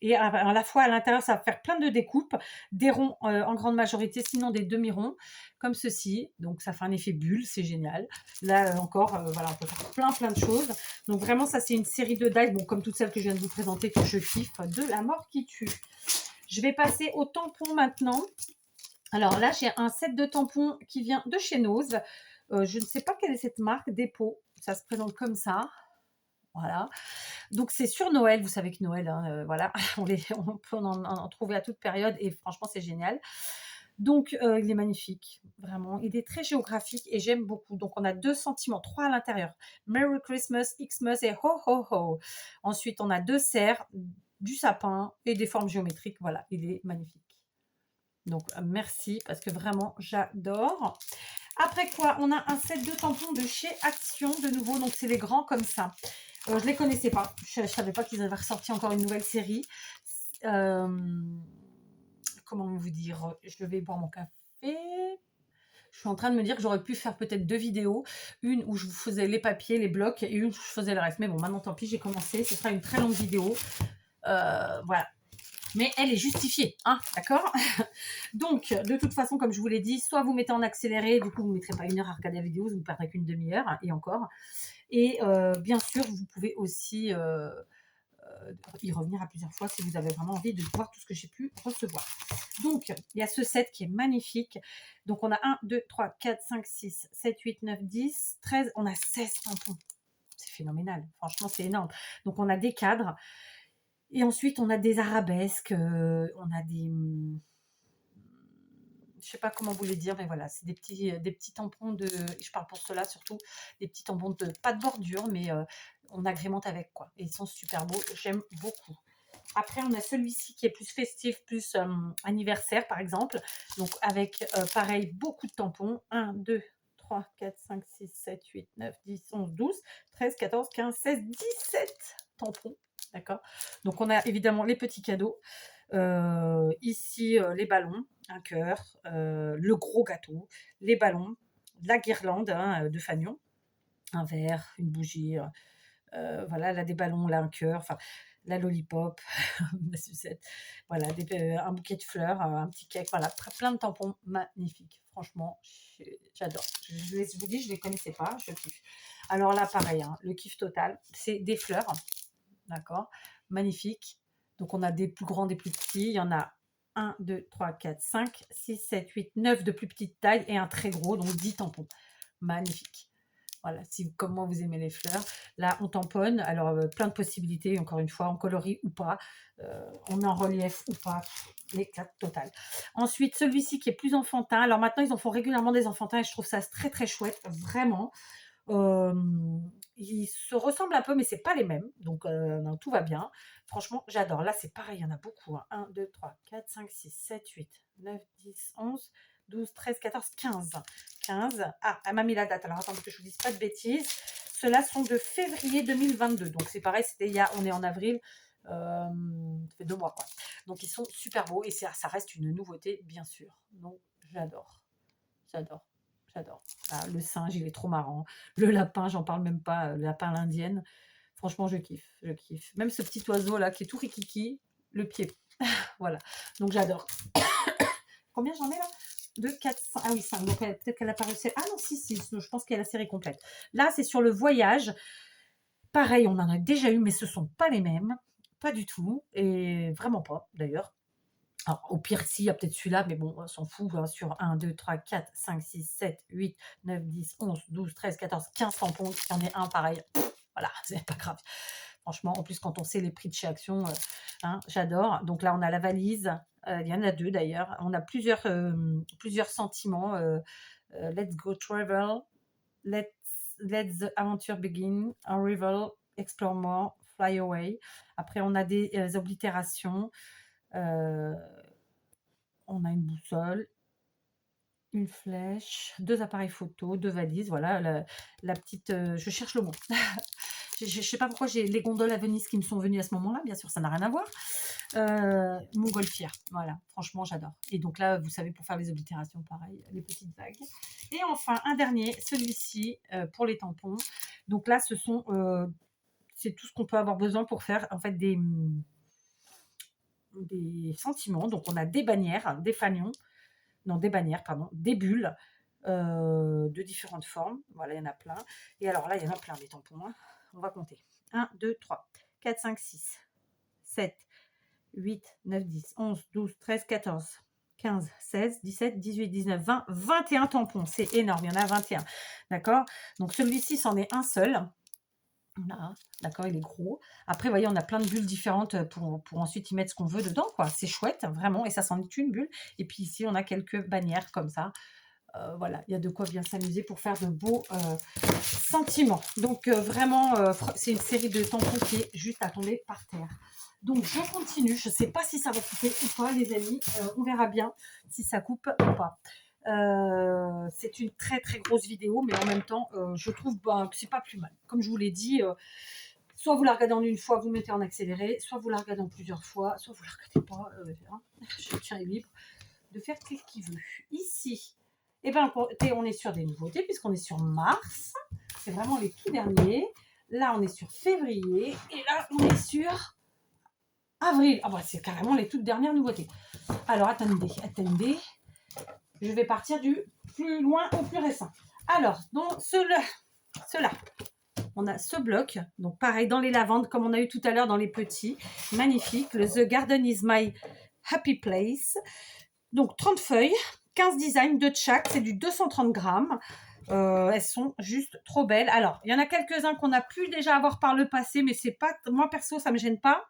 Et à la fois, à l'intérieur, ça va faire plein de découpes, des ronds en grande majorité, sinon des demi-ronds, comme ceci. Donc, ça fait un effet bulle, c'est génial. Là, encore, voilà, on peut faire plein de choses. Donc, vraiment, ça, c'est une série de dies, bon, comme toutes celles que je viens de vous présenter, que je kiffe, de la mort qui tue. Je vais passer au tampon maintenant. Alors là, j'ai un set de tampons qui vient de chez Nose. Je ne sais pas quelle est cette marque, Dépôt. Ça se présente comme ça. Voilà. Donc c'est sur Noël, vous savez que Noël, hein, voilà, on peut en trouver à toute période et franchement c'est génial. Donc, il est magnifique, vraiment. Il est très géographique et j'aime beaucoup. Donc, on a 2 sentiments, 3 à l'intérieur. Merry Christmas, Xmas et ho ho ho. Ensuite, on a 2 cerfs, du sapin et des formes géométriques. Voilà, il est magnifique. Donc, merci parce que vraiment, j'adore. Après quoi, on a un set de tampons de chez Action de nouveau. Donc, c'est les grands comme ça. Je ne les connaissais pas. Je ne savais pas qu'ils avaient ressorti encore une nouvelle série. Euh, comment vous dire? Je vais boire mon café. Je suis en train de me dire que j'aurais pu faire peut-être 2 vidéos. Une où je vous faisais les papiers, les blocs, et une où je faisais le reste. Mais bon, maintenant, tant pis, j'ai commencé. Ce sera une très longue vidéo. Voilà. Mais elle est justifiée, hein, d'accord? Donc, de toute façon, comme je vous l'ai dit, soit vous mettez en accéléré, du coup, vous ne mettrez pas 1 heure à regarder la vidéo, vous ne perdrez qu'une demi-heure, hein, et encore. Et bien sûr, vous pouvez aussi y revenir à plusieurs fois si vous avez vraiment envie de voir tout ce que j'ai pu recevoir. Donc, il y a ce set qui est magnifique. Donc, on a 1, 2, 3, 4, 5, 6, 7, 8, 9, 10, 13. On a 16 tampons. C'est phénoménal. Franchement, c'est énorme. Donc, on a des cadres. Et ensuite, on a des arabesques. On a des... je sais pas comment vous les dire, mais voilà, c'est des petits tampons de... Je parle pour cela surtout. Des petits tampons de... Pas de bordure, mais on agrémente avec, quoi. Et ils sont super beaux. J'aime beaucoup. Après, on a celui-ci qui est plus festif, plus anniversaire, par exemple. Donc, avec, pareil, beaucoup de tampons. 1, 2, 3, 4, 5, 6, 7, 8, 9, 10, 11, 12, 13, 14, 15, 16, 17 tampons. D'accord? Donc, on a évidemment les petits cadeaux. Ici, les ballons, un cœur, le gros gâteau, les ballons, la guirlande hein, de fanion, un verre, une bougie. Voilà, là, des ballons, là, un cœur. Enfin, la lollipop, la sucette, voilà, un bouquet de fleurs, un petit cake, voilà, plein de tampons magnifiques. Franchement, j'adore. Je vous dis, je ne les connaissais pas, je kiffe. Alors là, pareil, hein, le kiff total, c'est des fleurs, d'accord, magnifiques. Donc, on a des plus grands, des plus petits. Il y en a 1, 2, 3, 4, 5, 6, 7, 8, 9 de plus petite taille et un très gros, donc 10 tampons. Magnifique. Voilà, si comme moi vous aimez les fleurs. Là, on tamponne. Alors, plein de possibilités, encore une fois, en coloris ou pas. On met en relief ou pas. L'éclat total. Ensuite, celui-ci qui est plus enfantin. Alors maintenant, ils en font régulièrement des enfantins et je trouve ça très, très chouette. Vraiment. Ils se ressemblent un peu, mais c'est pas les mêmes. Donc, non, tout va bien. Franchement, j'adore. Là, c'est pareil, il y en a beaucoup. Hein. 1, 2, 3, 4, 5, 6, 7, 8, 9, 10, 11, 12, 13, 14, 15. 15. Ah, elle m'a mis la date. Alors, attendez que je vous dise pas de bêtises. Ceux-là sont de février 2022. Donc, c'est pareil, on est en avril. Ça fait 2 mois, quoi. Donc, ils sont super beaux et ça reste une nouveauté, bien sûr. Donc, j'adore. J'adore. J'adore. Ah, le singe, il est trop marrant. Le lapin, j'en parle même pas. Le lapin à l'indienne. Franchement, je kiffe. Je kiffe. Même ce petit oiseau là qui est tout rikiki, le pied. Voilà. Donc j'adore. Combien j'en ai là 2, 4, 5. Ah oui, 5. Donc peut-être qu'elle a pas réussi. Ah non, si. Je pense qu'elle a la série complète. Là, c'est sur le voyage. Pareil, on en a déjà eu, mais ce sont pas les mêmes. Pas du tout. Et vraiment pas, d'ailleurs. Alors, au pire, si, il y a peut-être celui-là, mais bon, on s'en fout. Hein, sur 1, 2, 3, 4, 5, 6, 7, 8, 9, 10, 11, 12, 13, 14, 15 tampons. Il y en a un pareil. Voilà, c'est pas grave. Franchement, en plus, quand on sait les prix de chez Action, hein, j'adore. Donc là, on a la valise. Il y en a 2 d'ailleurs. On a plusieurs sentiments. Let's go travel. Let's, let the adventure begin. Arrival. Explore more. Fly away. Après, on a des oblitérations. On a une boussole, une flèche, 2 appareils photo, 2 valises, voilà la petite, je cherche le mot. Je sais pas pourquoi j'ai les gondoles à Venise qui me sont venues à ce moment-là, bien sûr ça n'a rien à voir. Montgolfière, voilà, franchement j'adore. Et donc là, vous savez pour faire les oblitérations, pareil, les petites vagues. Et enfin un dernier, celui-ci, pour les tampons. Donc là c'est tout ce qu'on peut avoir besoin pour faire en fait des sentiments. Donc on a des bannières, des fanions, non des bannières, pardon, des bulles de différentes formes. Voilà, il y en a plein. Et alors là, il y en a plein des tampons. Hein. On va compter. 1, 2, 3, 4, 5, 6, 7, 8, 9, 10, 11, 12, 13, 14, 15, 16, 17, 18, 19, 20, 21 tampons. C'est énorme, il y en a 21. D'accord? Donc celui-ci, c'en est un seul. Voilà, d'accord, il est gros. Après, vous voyez, on a plein de bulles différentes pour ensuite y mettre ce qu'on veut dedans, quoi. C'est chouette, vraiment, et ça s'en est une bulle. Et puis ici, on a quelques bannières comme ça. Voilà, il y a de quoi bien s'amuser pour faire de beaux sentiments. Donc, vraiment, c'est une série de tampons qui est juste à tomber par terre. Donc, je continue. Je ne sais pas si ça va couper ou pas, les amis. On verra bien si ça coupe ou pas. C'est une très très grosse vidéo, mais en même temps, je trouve que c'est pas plus mal. Comme je vous l'ai dit, soit vous la regardez en une fois, vous mettez en accéléré, soit vous la regardez en plusieurs fois, soit vous la regardez pas. Hein. Chacun est libre de faire ce qu'il veut. Ici, eh ben, on est sur des nouveautés puisqu'on est sur mars. C'est vraiment les tout derniers. Là, on est sur février et là, on est sur avril. Ah bah, c'est carrément les toutes dernières nouveautés. Alors, attendez. Je vais partir du plus loin au plus récent. Alors, dans ceux-là, on a ce bloc. Donc, pareil, dans les lavandes, comme on a eu tout à l'heure dans les petits. Magnifique. Le The Garden is my happy place. Donc, 30 feuilles, 15 designs de chaque. C'est du 230 grammes. Elles sont juste trop belles. Alors, il y en a quelques-uns qu'on a pu déjà avoir par le passé, mais c'est pas, moi perso, ça me gêne pas.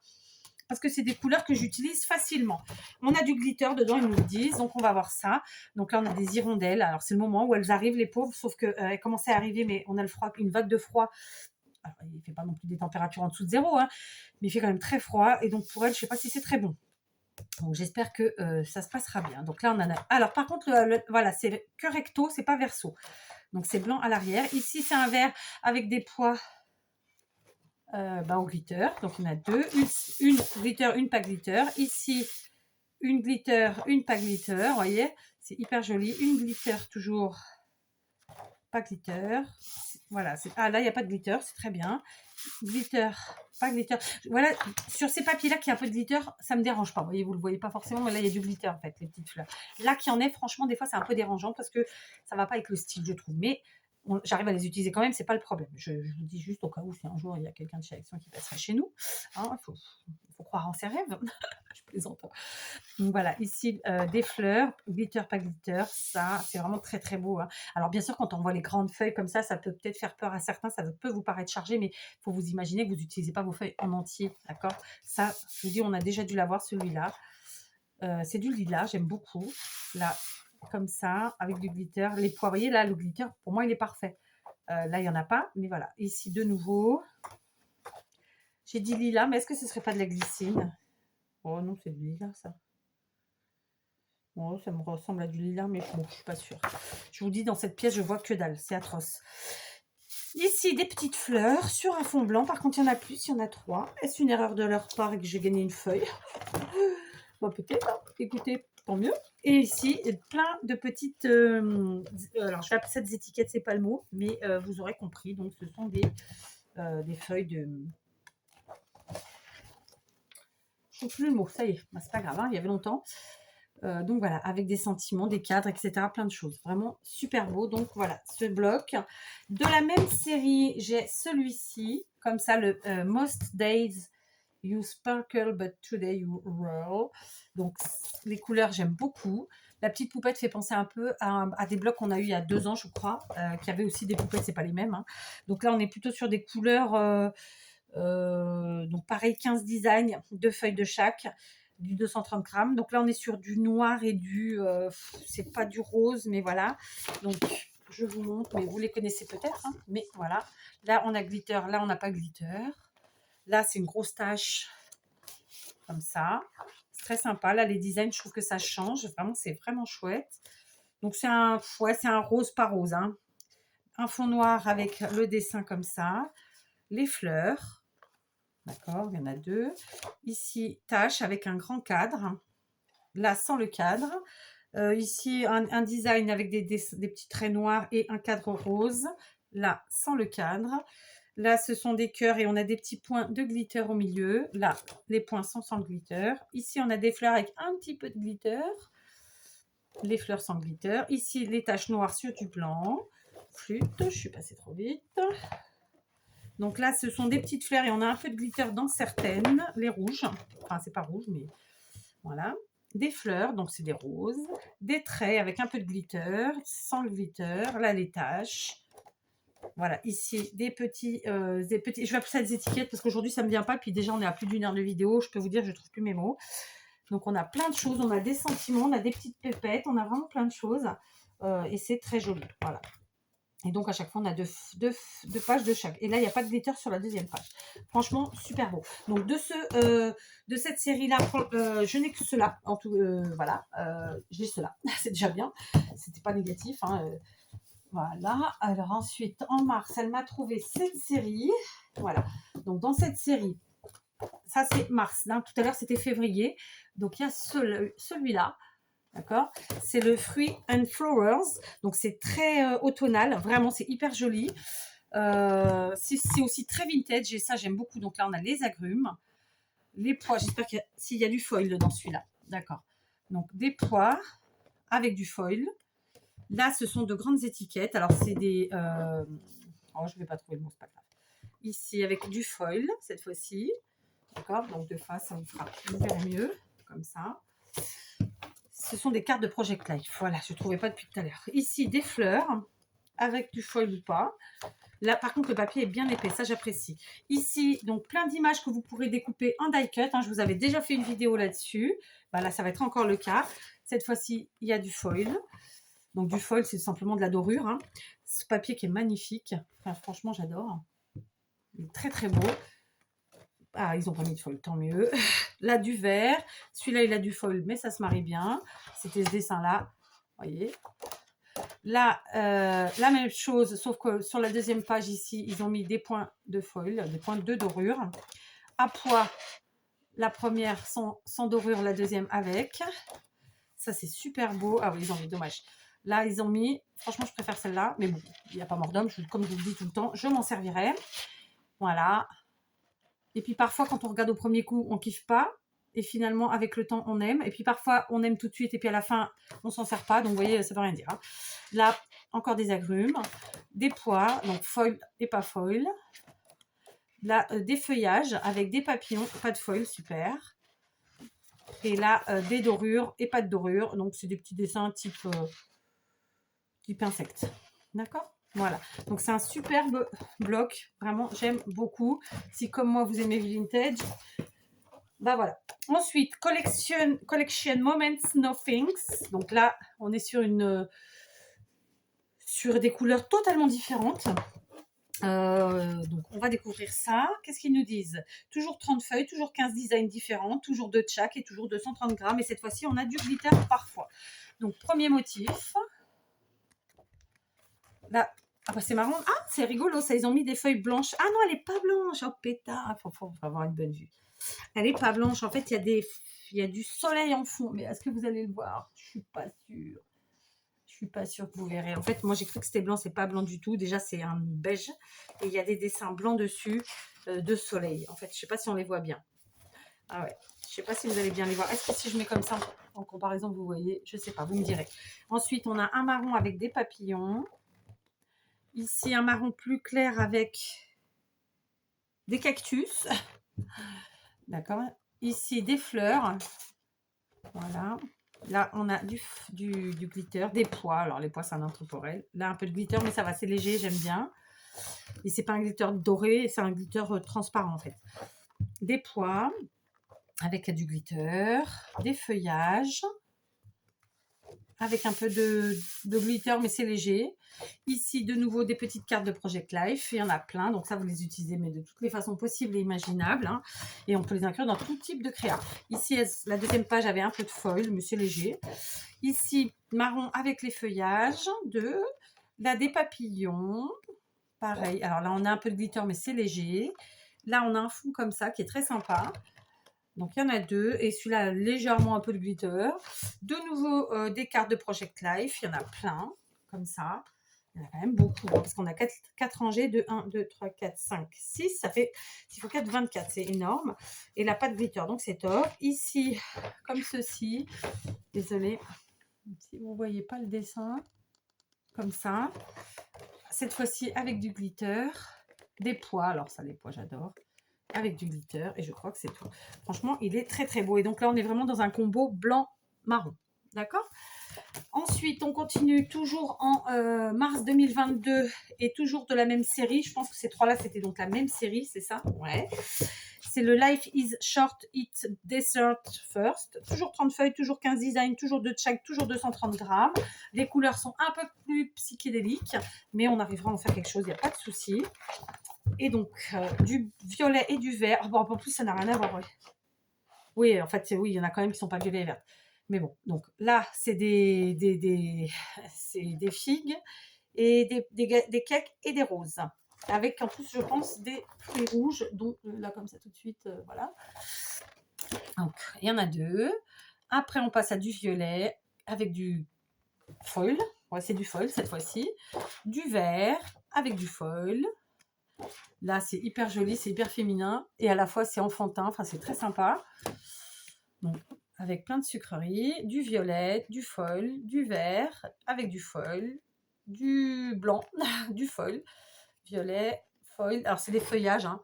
Parce que c'est des couleurs que j'utilise facilement. On a du glitter dedans, ils nous le disent, donc on va voir ça. Donc là, on a des hirondelles. Alors, c'est le moment où elles arrivent, les pauvres, sauf qu'elles commençaient à arriver, mais on a le froid, une vague de froid. Alors, il ne fait pas non plus des températures en dessous de zéro, hein, mais il fait quand même très froid. Et donc, pour elles, je ne sais pas si c'est très bon. Donc, j'espère que ça se passera bien. Donc là, on en a... Alors, par contre, voilà, c'est que recto, c'est pas verso. Donc, c'est blanc à l'arrière. Ici, c'est un vert avec des pois au glitter. Donc, il y en a deux. Une glitter, une pas glitter. Ici, une glitter, une pas glitter. Vous voyez, c'est hyper joli. Une glitter, toujours pas glitter. Voilà. Ah, là, il n'y a pas de glitter. C'est très bien. Glitter, pas glitter. Voilà, sur ces papiers-là qui a un peu de glitter, ça me dérange pas. Vous voyez, vous le voyez pas forcément, mais là, il y a du glitter, en fait, les petites fleurs. Là, qui en est, franchement, des fois, c'est un peu dérangeant parce que ça va pas avec le style, je trouve. Mais j'arrive à les utiliser quand même, c'est pas le problème. Je vous dis juste au cas où si un jour il y a quelqu'un de chez Action qui passerait chez nous. Hein, faut croire en ses rêves. Je plaisante. Donc voilà, ici des fleurs, glitter, pas glitter, ça c'est vraiment très très beau. Hein. Alors bien sûr, quand on voit les grandes feuilles comme ça peut peut-être faire peur à certains, ça peut vous paraître chargé, mais il faut vous imaginer que vous n'utilisez pas vos feuilles en entier, d'accord. Ça, je vous dis, on a déjà dû l'avoir celui-là. C'est du lilas, j'aime beaucoup. Là, comme ça, avec du glitter. Les pois, vous voyez, là, le glitter, pour moi, il est parfait. Là, il n'y en a pas, mais voilà. Ici, de nouveau, j'ai dit lilas, mais est-ce que ce ne serait pas de la glycine? Oh non, c'est du lilas, ça. Bon, ça me ressemble à du lilas, mais bon, je suis pas sûre. Je vous dis, dans cette pièce, je vois que dalle. C'est atroce. Ici, des petites fleurs sur un fond blanc. Par contre, il y en a plus, il y en a 3. Est-ce une erreur de leur part et que j'ai gagné une feuille? Bon, peut-être. Hein. Écoutez, tant mieux. Et ici, plein de petites... alors, je vais appeler ça des étiquettes, c'est pas le mot, mais vous aurez compris. Donc, ce sont des feuilles de... Je ne sais plus le mot, ça y est. Bah, c'est pas grave, hein, il y avait longtemps. Donc voilà, avec des sentiments, des cadres, etc. Plein de choses. Vraiment super beau. Donc voilà, ce bloc. De la même série, j'ai celui-ci. Comme ça, le Most Days You Sparkle, but Today You Roll. Donc les couleurs, j'aime beaucoup. La petite poupette fait penser un peu à des blocs qu'on a eu il y a 2 ans, je crois, qui avaient aussi des poupettes, c'est pas les mêmes. Hein. Donc là, on est plutôt sur des couleurs... donc pareil, 15 designs, 2 feuilles de chaque, du 230 grammes. Donc là, on est sur du noir et c'est pas du rose, mais voilà. Donc, je vous montre, mais vous les connaissez peut-être. Hein, mais voilà. Là, on a glitter, là, on n'a pas glitter. Là, c'est une grosse tache, comme ça. C'est très sympa. Là, les designs, je trouve que ça change. Vraiment, c'est vraiment chouette. Donc, c'est un rose pas rose. Hein. Un fond noir avec le dessin comme ça. Les fleurs. D'accord, il y en a 2. Ici, tache avec un grand cadre. Là, sans le cadre. Ici, un design avec des petits traits noirs et un cadre rose. Là, sans le cadre. Là, ce sont des cœurs et on a des petits points de glitter au milieu. Là, les points sont sans glitter. Ici, on a des fleurs avec un petit peu de glitter. Les fleurs sans glitter. Ici, les taches noires sur du blanc. Flûte, je suis passée trop vite. Donc là, ce sont des petites fleurs et on a un peu de glitter dans certaines, les rouges. Enfin, c'est pas rouge, mais voilà. Des fleurs, donc c'est des roses. Des traits avec un peu de glitter, sans le glitter. Là, les taches. Voilà, ici, des petits, je vais appeler ça des étiquettes parce qu'aujourd'hui, ça ne me vient pas. Puis déjà, on est à plus d'1 heure de vidéo. Je peux vous dire, je ne trouve plus mes mots. Donc, on a plein de choses. On a des sentiments, on a des petites pépettes. On a vraiment plein de choses. Et c'est très joli. Voilà. Et donc, à chaque fois, on a deux pages de chaque. Et là, il n'y a pas de glitter sur la deuxième page. Franchement, super beau. Donc, de cette série-là, je n'ai que cela. En tout, voilà. J'ai cela. C'est déjà bien. C'était pas négatif. Hein. Voilà. Alors, ensuite, en mars, elle m'a trouvé cette série. Voilà. Donc, dans cette série, ça, c'est mars. Hein. Tout à l'heure, c'était février. Donc, il y a celui-là. D'accord. C'est le Fruit and Flowers. Donc, c'est très automnal. Vraiment, c'est hyper joli. C'est aussi très vintage. Et ça, j'aime beaucoup. Donc, là, on a les agrumes, les pois. J'espère s'il y a du foil dans celui-là. D'accord. Donc, des pois avec du foil. Là, ce sont de grandes étiquettes. Alors, c'est des... Oh, je ne vais pas trouver le mot, c'est pas grave. Ici, avec du foil, cette fois-ci. D'accord. Donc, de face, ça vous verrez mieux. Comme ça. Ce sont des cartes de Project Life. Voilà, je ne trouvais pas depuis tout à l'heure. Ici, des fleurs avec du foil ou pas. Là, par contre, le papier est bien épais. Ça, j'apprécie. Ici, donc, plein d'images que vous pourrez découper en die cut. Hein, je vous avais déjà fait une vidéo là-dessus. Là, ça va être encore le cas. Cette fois-ci, il y a du foil. Donc, du foil, c'est simplement de la dorure. Hein. Ce papier qui est magnifique. Enfin, franchement, j'adore. Il est très, très beau. Ah, ils ont pas mis de foil, tant mieux. Là, du vert. Celui-là, il a du foil, mais ça se marie bien. C'était ce dessin-là. Vous voyez. Là, la même chose, sauf que sur la deuxième page, ici, ils ont mis des points de foil, des points de dorure. À pois, la première sans dorure, la deuxième avec. Ça, c'est super beau. Ah oui, ils ont mis, dommage. Là, ils ont mis, franchement, je préfère celle-là, mais bon, il n'y a pas mort d'homme, comme je vous le dis tout le temps, je m'en servirai. Voilà. Et puis parfois, quand on regarde au premier coup, on kiffe pas. Et finalement, avec le temps, on aime. Et puis parfois, on aime tout de suite. Et puis à la fin, on s'en sert pas. Donc, vous voyez, ça veut rien dire. Hein. Là, encore des agrumes, des pois, donc foil et pas foil. Là, des feuillages avec des papillons, pas de foil, super. Et là, des dorures et pas de dorures. Donc, c'est des petits dessins type insecte. D'accord ? Voilà, donc c'est un superbe bloc, vraiment j'aime beaucoup. Si comme moi vous aimez vintage, bah voilà. Ensuite, collection Moments Nothings. Donc là, on est sur des couleurs totalement différentes. Donc on va découvrir ça. Qu'est-ce qu'ils nous disent? Toujours 30 feuilles, toujours 15 designs différents, toujours 2 de chaque et toujours 230 grammes. Et cette fois-ci, on a du glitter parfois. Donc premier motif. Là, ah bah c'est marrant. Ah, c'est rigolo, ça, ils ont mis des feuilles blanches. Ah non, elle n'est pas blanche. Oh pétard, faut avoir une bonne vue. Elle n'est pas blanche. En fait, il y a du soleil en fond. Mais est-ce que vous allez le voir? Je suis pas sûre. Je suis pas sûre que vous verrez. En fait, moi, j'ai cru que c'était blanc. C'est pas blanc du tout. Déjà, c'est un beige. Et il y a des dessins blancs dessus de soleil. En fait, je sais pas si on les voit bien. Ah ouais. Je sais pas si vous allez bien les voir. Est-ce que si je mets comme ça, en comparaison, vous voyez? Je sais pas. Vous me direz. Ensuite, on a un marron avec des papillons. Ici, un marron plus clair avec des cactus. D'accord. Ici, des fleurs. Voilà. Là, on a du glitter, des pois. Alors, les pois, c'est un intemporel. Là, un peu de glitter, mais ça va, c'est léger, j'aime bien. Et c'est pas un glitter doré, c'est un glitter transparent, en fait. Des pois avec du glitter, des feuillages avec un peu de glitter, mais c'est léger. Ici, de nouveau, des petites cartes de Project Life. Il y en a plein, donc ça, vous les utilisez, mais de toutes les façons possibles et imaginables. Hein. Et on peut les inclure dans tout type de créa. Ici, la deuxième page avait un peu de foil, mais c'est léger. Ici, marron avec les feuillages. Là, des papillons. Pareil. Alors là, on a un peu de glitter, mais c'est léger. Là, on a un fond comme ça qui est très sympa. Donc, il y en a 2. Et celui-là a légèrement un peu de glitter. De nouveau, des cartes de Project Life. Il y en a plein, comme ça. Il y en a quand même beaucoup. Hein, parce qu'on a 4 rangées de 1, 2, 3, 4, 5, 6. Ça fait 6 x 4, 24. C'est énorme. Et là, pas de glitter. Donc, c'est top. Ici, comme ceci. Désolée. Si vous ne voyez pas le dessin. Comme ça. Cette fois-ci, avec du glitter. Des pois. Alors, ça, les pois, j'adore. Avec du glitter et je crois que c'est tout. Franchement, il est très très beau. Et donc là, on est vraiment dans un combo blanc-marron. D'accord? Ensuite, on continue toujours en mars 2022 et toujours de la même série. Je pense que ces trois-là, c'était donc la même série, c'est ça? Ouais. C'est le Life is Short, Eat Dessert First. Toujours 30 feuilles, toujours 15 designs, toujours 2 de chaque, toujours 230 grammes. Les couleurs sont un peu plus psychédéliques, mais on arrivera à en faire quelque chose, il n'y a pas de souci. Et donc, du violet et du vert. Bon, en plus, ça n'a rien à voir. Ouais. Oui, en fait, oui, il y en a quand même qui ne sont pas violets et vertes. Mais bon, donc là, c'est c'est des figues et des cakes et des roses. Avec en plus, je pense, des fruits rouges, dont là, comme ça, tout de suite, voilà. Donc, il y en a 2. Après, on passe à du violet avec du foil. Ouais, c'est du foil cette fois-ci. Du vert avec du foil. Là, c'est hyper joli, c'est hyper féminin. Et à la fois, c'est enfantin. Enfin, c'est très sympa. Donc, avec plein de sucreries. Du violet, du foil, du vert avec du foil, du blanc, du foil, violet, foil. Alors, c'est des feuillages, hein.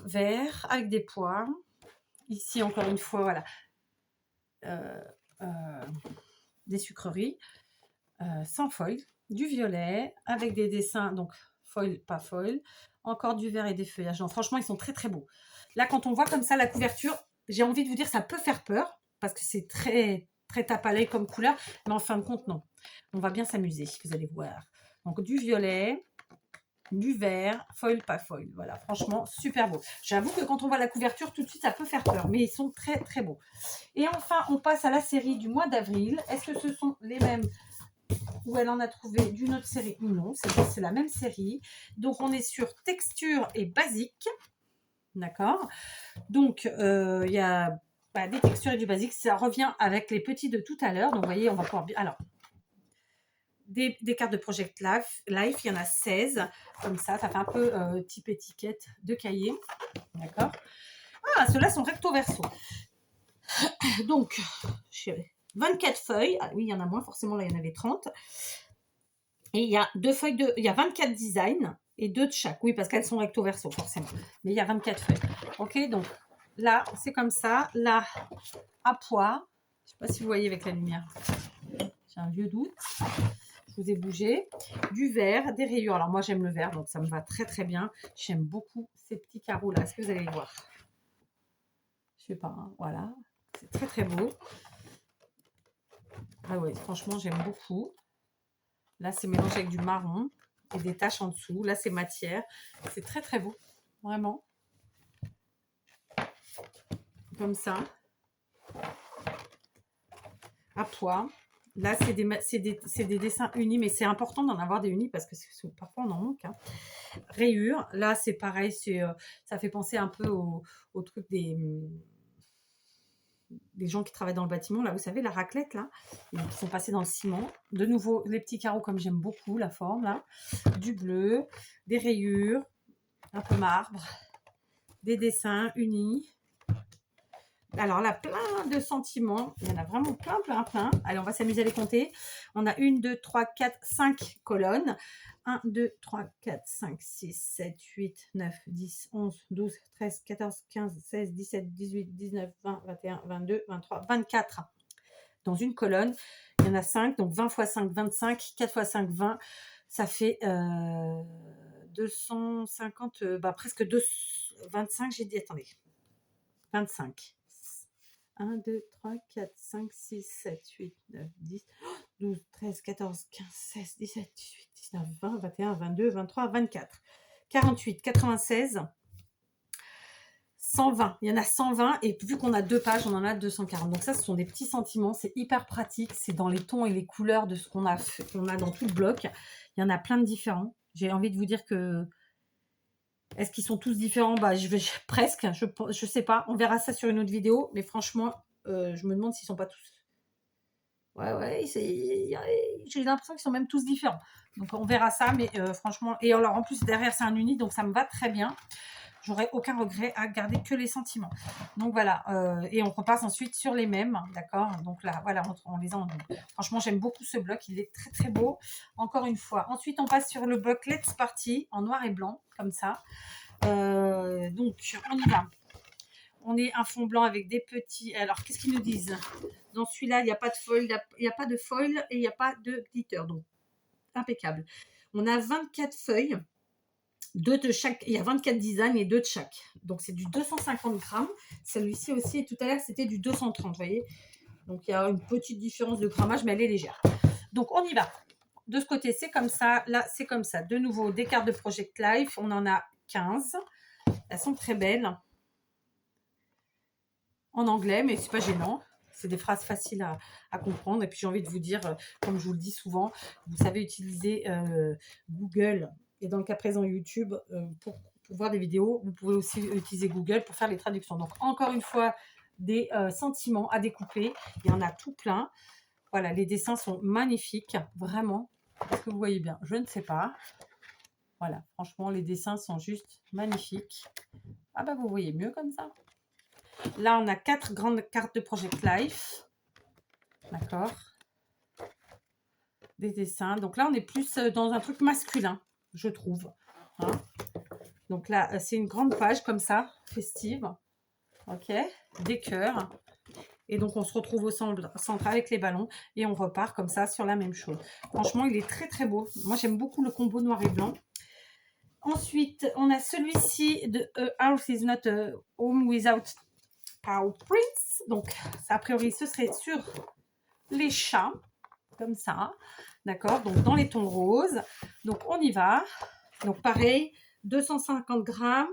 Vert avec des pois. Ici, encore une fois, voilà. Des sucreries sans foil, du violet avec des dessins, donc foil, pas foil, encore du vert et des feuillages. Non, franchement, ils sont très très beaux. Là, quand on voit comme ça la couverture, j'ai envie de vous dire, ça peut faire peur parce que c'est très très tape à l'œil comme couleur, mais en fin de compte, non. On va bien s'amuser, vous allez voir. Donc du violet, du vert, foil, pas foil. Voilà, franchement, super beau. J'avoue que quand on voit la couverture, tout de suite, ça peut faire peur, mais ils sont très très beaux. Et enfin, on passe à la série du mois d'avril. Est-ce que ce sont les mêmes où elle en a trouvé d'une autre série? Non, c'est la même série. Donc, on est sur texture et basique. D'accord. Donc, il y a des textures et du basique. Ça revient avec les petits de tout à l'heure. Donc, vous voyez, on va pouvoir... Alors, des cartes de Project Life, il y en a 16. Comme ça fait un peu type étiquette de cahier. D'accord. Ah, ceux-là sont recto verso. Donc, 24 feuilles. Ah oui, il y en a moins, forcément, là, il y en avait 30. Et il y a il y a 24 designs et 2 de chaque. Oui, parce qu'elles sont recto verso, forcément. Mais il y a 24 feuilles. Ok, donc là, c'est comme ça. Là, à pois. Je ne sais pas si vous voyez avec la lumière. J'ai un vieux doute. Je vous ai bougé. Du vert, des rayures. Alors moi, j'aime le vert, donc ça me va très très bien. J'aime beaucoup ces petits carreaux-là. Est-ce que vous allez les voir? Je sais pas, hein. Voilà. C'est très très beau. Ah ouais, franchement, j'aime beaucoup. Là, c'est mélangé avec du marron et des taches en dessous. Là, c'est matière. C'est très, très beau. Vraiment. Comme ça. À pois. Là, c'est des dessins unis, mais c'est important d'en avoir des unis parce que parfois, on en manque. Hein. Rayures. Là, c'est pareil. Ça fait penser un peu au truc des gens qui travaillent dans le bâtiment. Là, vous savez, la raclette, là, qui sont passés dans le ciment. De nouveau, les petits carreaux, comme j'aime beaucoup la forme, là. Du bleu, des rayures, un peu marbre, des dessins unis. Alors là, plein de sentiments. Il y en a vraiment plein, plein, plein. Allez, on va s'amuser à les compter. On a 1, 2, 3, 4, 5 colonnes. 1, 2, 3, 4, 5, 6, 7, 8, 9, 10, 11, 12, 13, 14, 15, 16, 17, 18, 19, 20, 21, 22, 23, 24. Dans une colonne, il y en a 5. Donc 20 x 5, 25. 4 x 5, 20. Ça fait 250, presque 25. J'ai dit, attendez. 25. 1, 2, 3, 4, 5, 6, 7, 8, 9, 10, 12, 13, 14, 15, 16, 17, 18, 19, 20, 21, 22, 23, 24, 48, 96, 120. Il y en a 120 et vu qu'on a 2 pages, on en a 240. Donc ça, ce sont des petits sentiments. C'est hyper pratique. C'est dans les tons et les couleurs de ce qu'on a dans tout le bloc. Il y en a plein de différents. J'ai envie de vous dire que est-ce qu'ils sont tous différents? Presque, je sais pas. On verra ça sur une autre vidéo. Mais franchement, je me demande s'ils sont pas tous. Ouais, j'ai l'impression qu'ils sont même tous différents. Donc on verra ça. Mais franchement, et alors en plus derrière c'est un uni, donc ça me va très bien. J'aurais aucun regret à garder que les sentiments. Donc voilà, et on repasse ensuite sur les mêmes, d'accord? Donc là, voilà, on les a en double. Franchement, j'aime beaucoup ce bloc, il est très très beau. Encore une fois. Ensuite, on passe sur le bloc Let's Party en noir et blanc, comme ça. Donc, on y va. on est un fond blanc avec des petits... Alors, qu'est-ce qu'ils nous disent? Dans celui-là, il n'y a pas de foil, il n'y a pas de foil et il n'y a pas de glitter. Donc, impeccable. On a 24 feuilles, 2 de chaque. Il y a 24 designs et 2 de chaque. Donc, c'est du 250 grammes. Celui-ci aussi, et tout à l'heure, c'était du 230, vous voyez. Donc, il y a une petite différence de grammage, mais elle est légère. Donc, on y va. De ce côté, c'est comme ça. Là, c'est comme ça. De nouveau, des cartes de Project Life. On en a 15. Elles sont très belles. En anglais, mais c'est pas gênant. C'est des phrases faciles à comprendre. Et puis, j'ai envie de vous dire, comme je vous le dis souvent, vous savez utiliser Google et dans le cas présent YouTube pour voir des vidéos. Vous pouvez aussi utiliser Google pour faire les traductions. Donc, encore une fois, des sentiments à découper. Il y en a tout plein. Voilà, les dessins sont magnifiques. Vraiment. Est-ce que vous voyez bien? Je ne sais pas. Voilà, franchement, les dessins sont juste magnifiques. Ah bah, vous voyez mieux comme ça. Là, on a 4 grandes cartes de Project Life. D'accord. Des dessins. Donc là, on est plus dans un truc masculin, je trouve. Hein. Donc là, c'est une grande page comme ça, festive. Ok. Des cœurs. Et donc, on se retrouve au centre avec les ballons. Et on repart comme ça sur la même chose. Franchement, il est très, très beau. Moi, j'aime beaucoup le combo noir et blanc. Ensuite, on a celui-ci de A House is not a Home Without Paw Prints. Donc, ça, a priori, ce serait sur les chats, comme ça. D'accord? Donc, dans les tons roses. Donc, on y va. Donc, pareil, 250 grammes,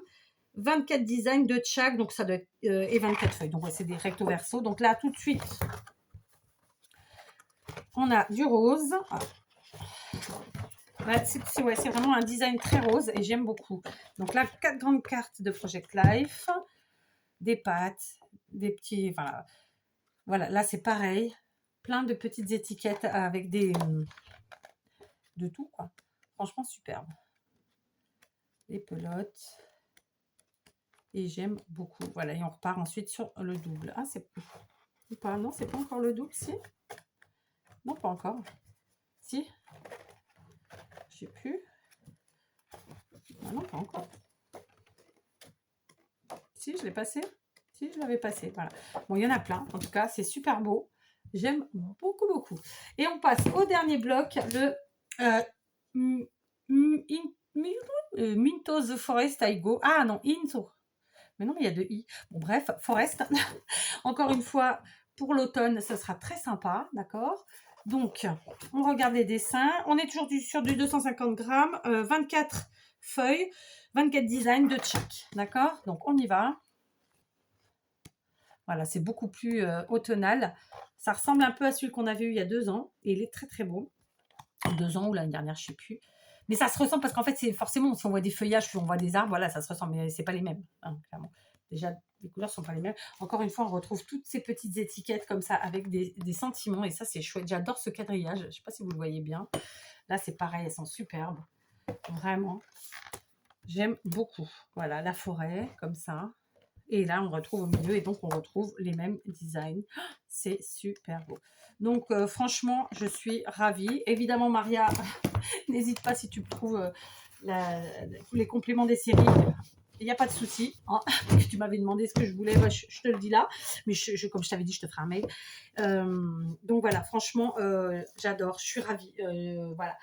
24 designs de chaque. Donc, ça doit être... et 24 feuilles. Donc, ouais, c'est des recto verso. Donc, là, tout de suite, on a du rose. Ouais, c'est vraiment un design très rose et j'aime beaucoup. Donc là, 4 grandes cartes de Project Life, des pattes, des petits... Voilà, là c'est pareil. Plein de petites étiquettes avec des... de tout, quoi. Franchement, superbe. Les pelotes. Et j'aime beaucoup. Voilà, et on repart ensuite sur le double. Ah, c'est pas... Non, c'est pas encore le double, si? Non, pas encore. Si? Je sais plus. Ah non, pas encore. Si, je l'ai passé. Si, je l'avais passé. Voilà. Bon, il y en a plein. En tout cas, c'est super beau. J'aime beaucoup, beaucoup. Et on passe au dernier bloc, le Minto the Forest I Go. Ah non, Into. Mais non, mais il y a deux I. Bon, bref, Forest. Encore une fois, pour l'automne, ça sera très sympa. D'accord? Donc, on regarde les dessins. On est toujours sur du 250 grammes, 24 feuilles, 24 designs de chaque. D'accord? Donc, on y va. Voilà, c'est beaucoup plus automnal. Ça ressemble un peu à celui qu'on avait eu il y a 2 ans. Et il est très, très beau. 2 ans ou l'année dernière, je ne sais plus. Mais ça se ressemble parce qu'en fait, c'est forcément, si on voit des feuillages, si on voit des arbres, voilà, ça se ressemble. Mais ce n'est pas les mêmes, hein, clairement. Déjà, les couleurs ne sont pas les mêmes. Encore une fois, on retrouve toutes ces petites étiquettes comme ça avec des sentiments. Et ça, c'est chouette. J'adore ce quadrillage. Je ne sais pas si vous le voyez bien. Là, c'est pareil. Elles sont superbes. Vraiment. J'aime beaucoup. Voilà, la forêt, comme ça. Et là, on retrouve au milieu et donc on retrouve les mêmes designs. C'est super beau. Donc, franchement, je suis ravie. Évidemment, Maria, n'hésite pas si tu trouves les compléments des séries. Il n'y a pas de souci. Hein. Tu m'avais demandé ce que je voulais. Bah, je te le dis là. Mais comme je t'avais dit, je te ferai un mail. Donc, voilà, franchement, j'adore. Je suis ravie. Voilà.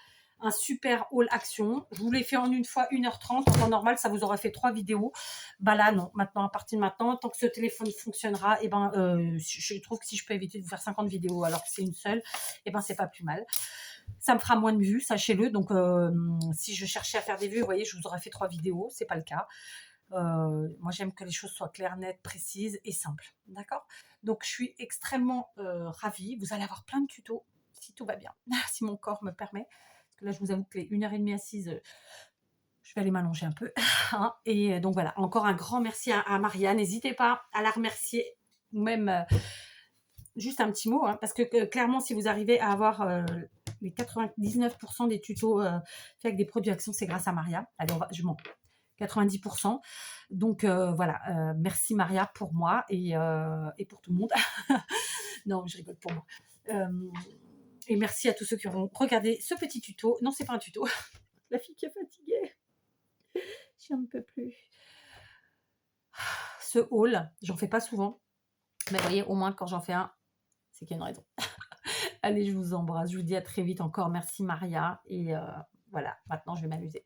Un super haul action. Je vous l'ai fait en une fois 1h30. En temps normal, ça vous aurait fait 3 vidéos. Bah là, non. Maintenant, à partir de maintenant, tant que ce téléphone fonctionnera, et ben, je trouve que si je peux éviter de vous faire 50 vidéos alors que c'est une seule, et ben, c'est pas plus mal. Ça me fera moins de vues, sachez-le. Donc, si je cherchais à faire des vues, vous voyez, je vous aurais fait 3 vidéos. C'est pas le cas. Moi, j'aime que les choses soient claires, nettes, précises et simples. D'accord? Donc, je suis extrêmement ravie. Vous allez avoir plein de tutos si tout va bien, si mon corps me permet. Là, je vous avoue que les 1h30 assise, je vais aller m'allonger un peu. Hein. Et donc voilà, encore un grand merci à Maria. N'hésitez pas à la remercier, ou même juste un petit mot, hein, parce que clairement, si vous arrivez à avoir les 99% des tutos faits avec des produits Action, c'est grâce à Maria. Allez, je mens. 90%. Donc voilà, merci Maria pour moi et pour tout le monde. Non, je rigole pour moi. Et merci à tous ceux qui auront regardé ce petit tuto. Non, c'est pas un tuto. La fille qui est fatiguée. Je n'en peux plus. ce haul. J'en fais pas souvent, mais vous voyez, au moins quand j'en fais un, c'est qu'il y a une raison. Allez, je vous embrasse, je vous dis à très vite encore. Merci Maria et voilà, maintenant je vais m'amuser.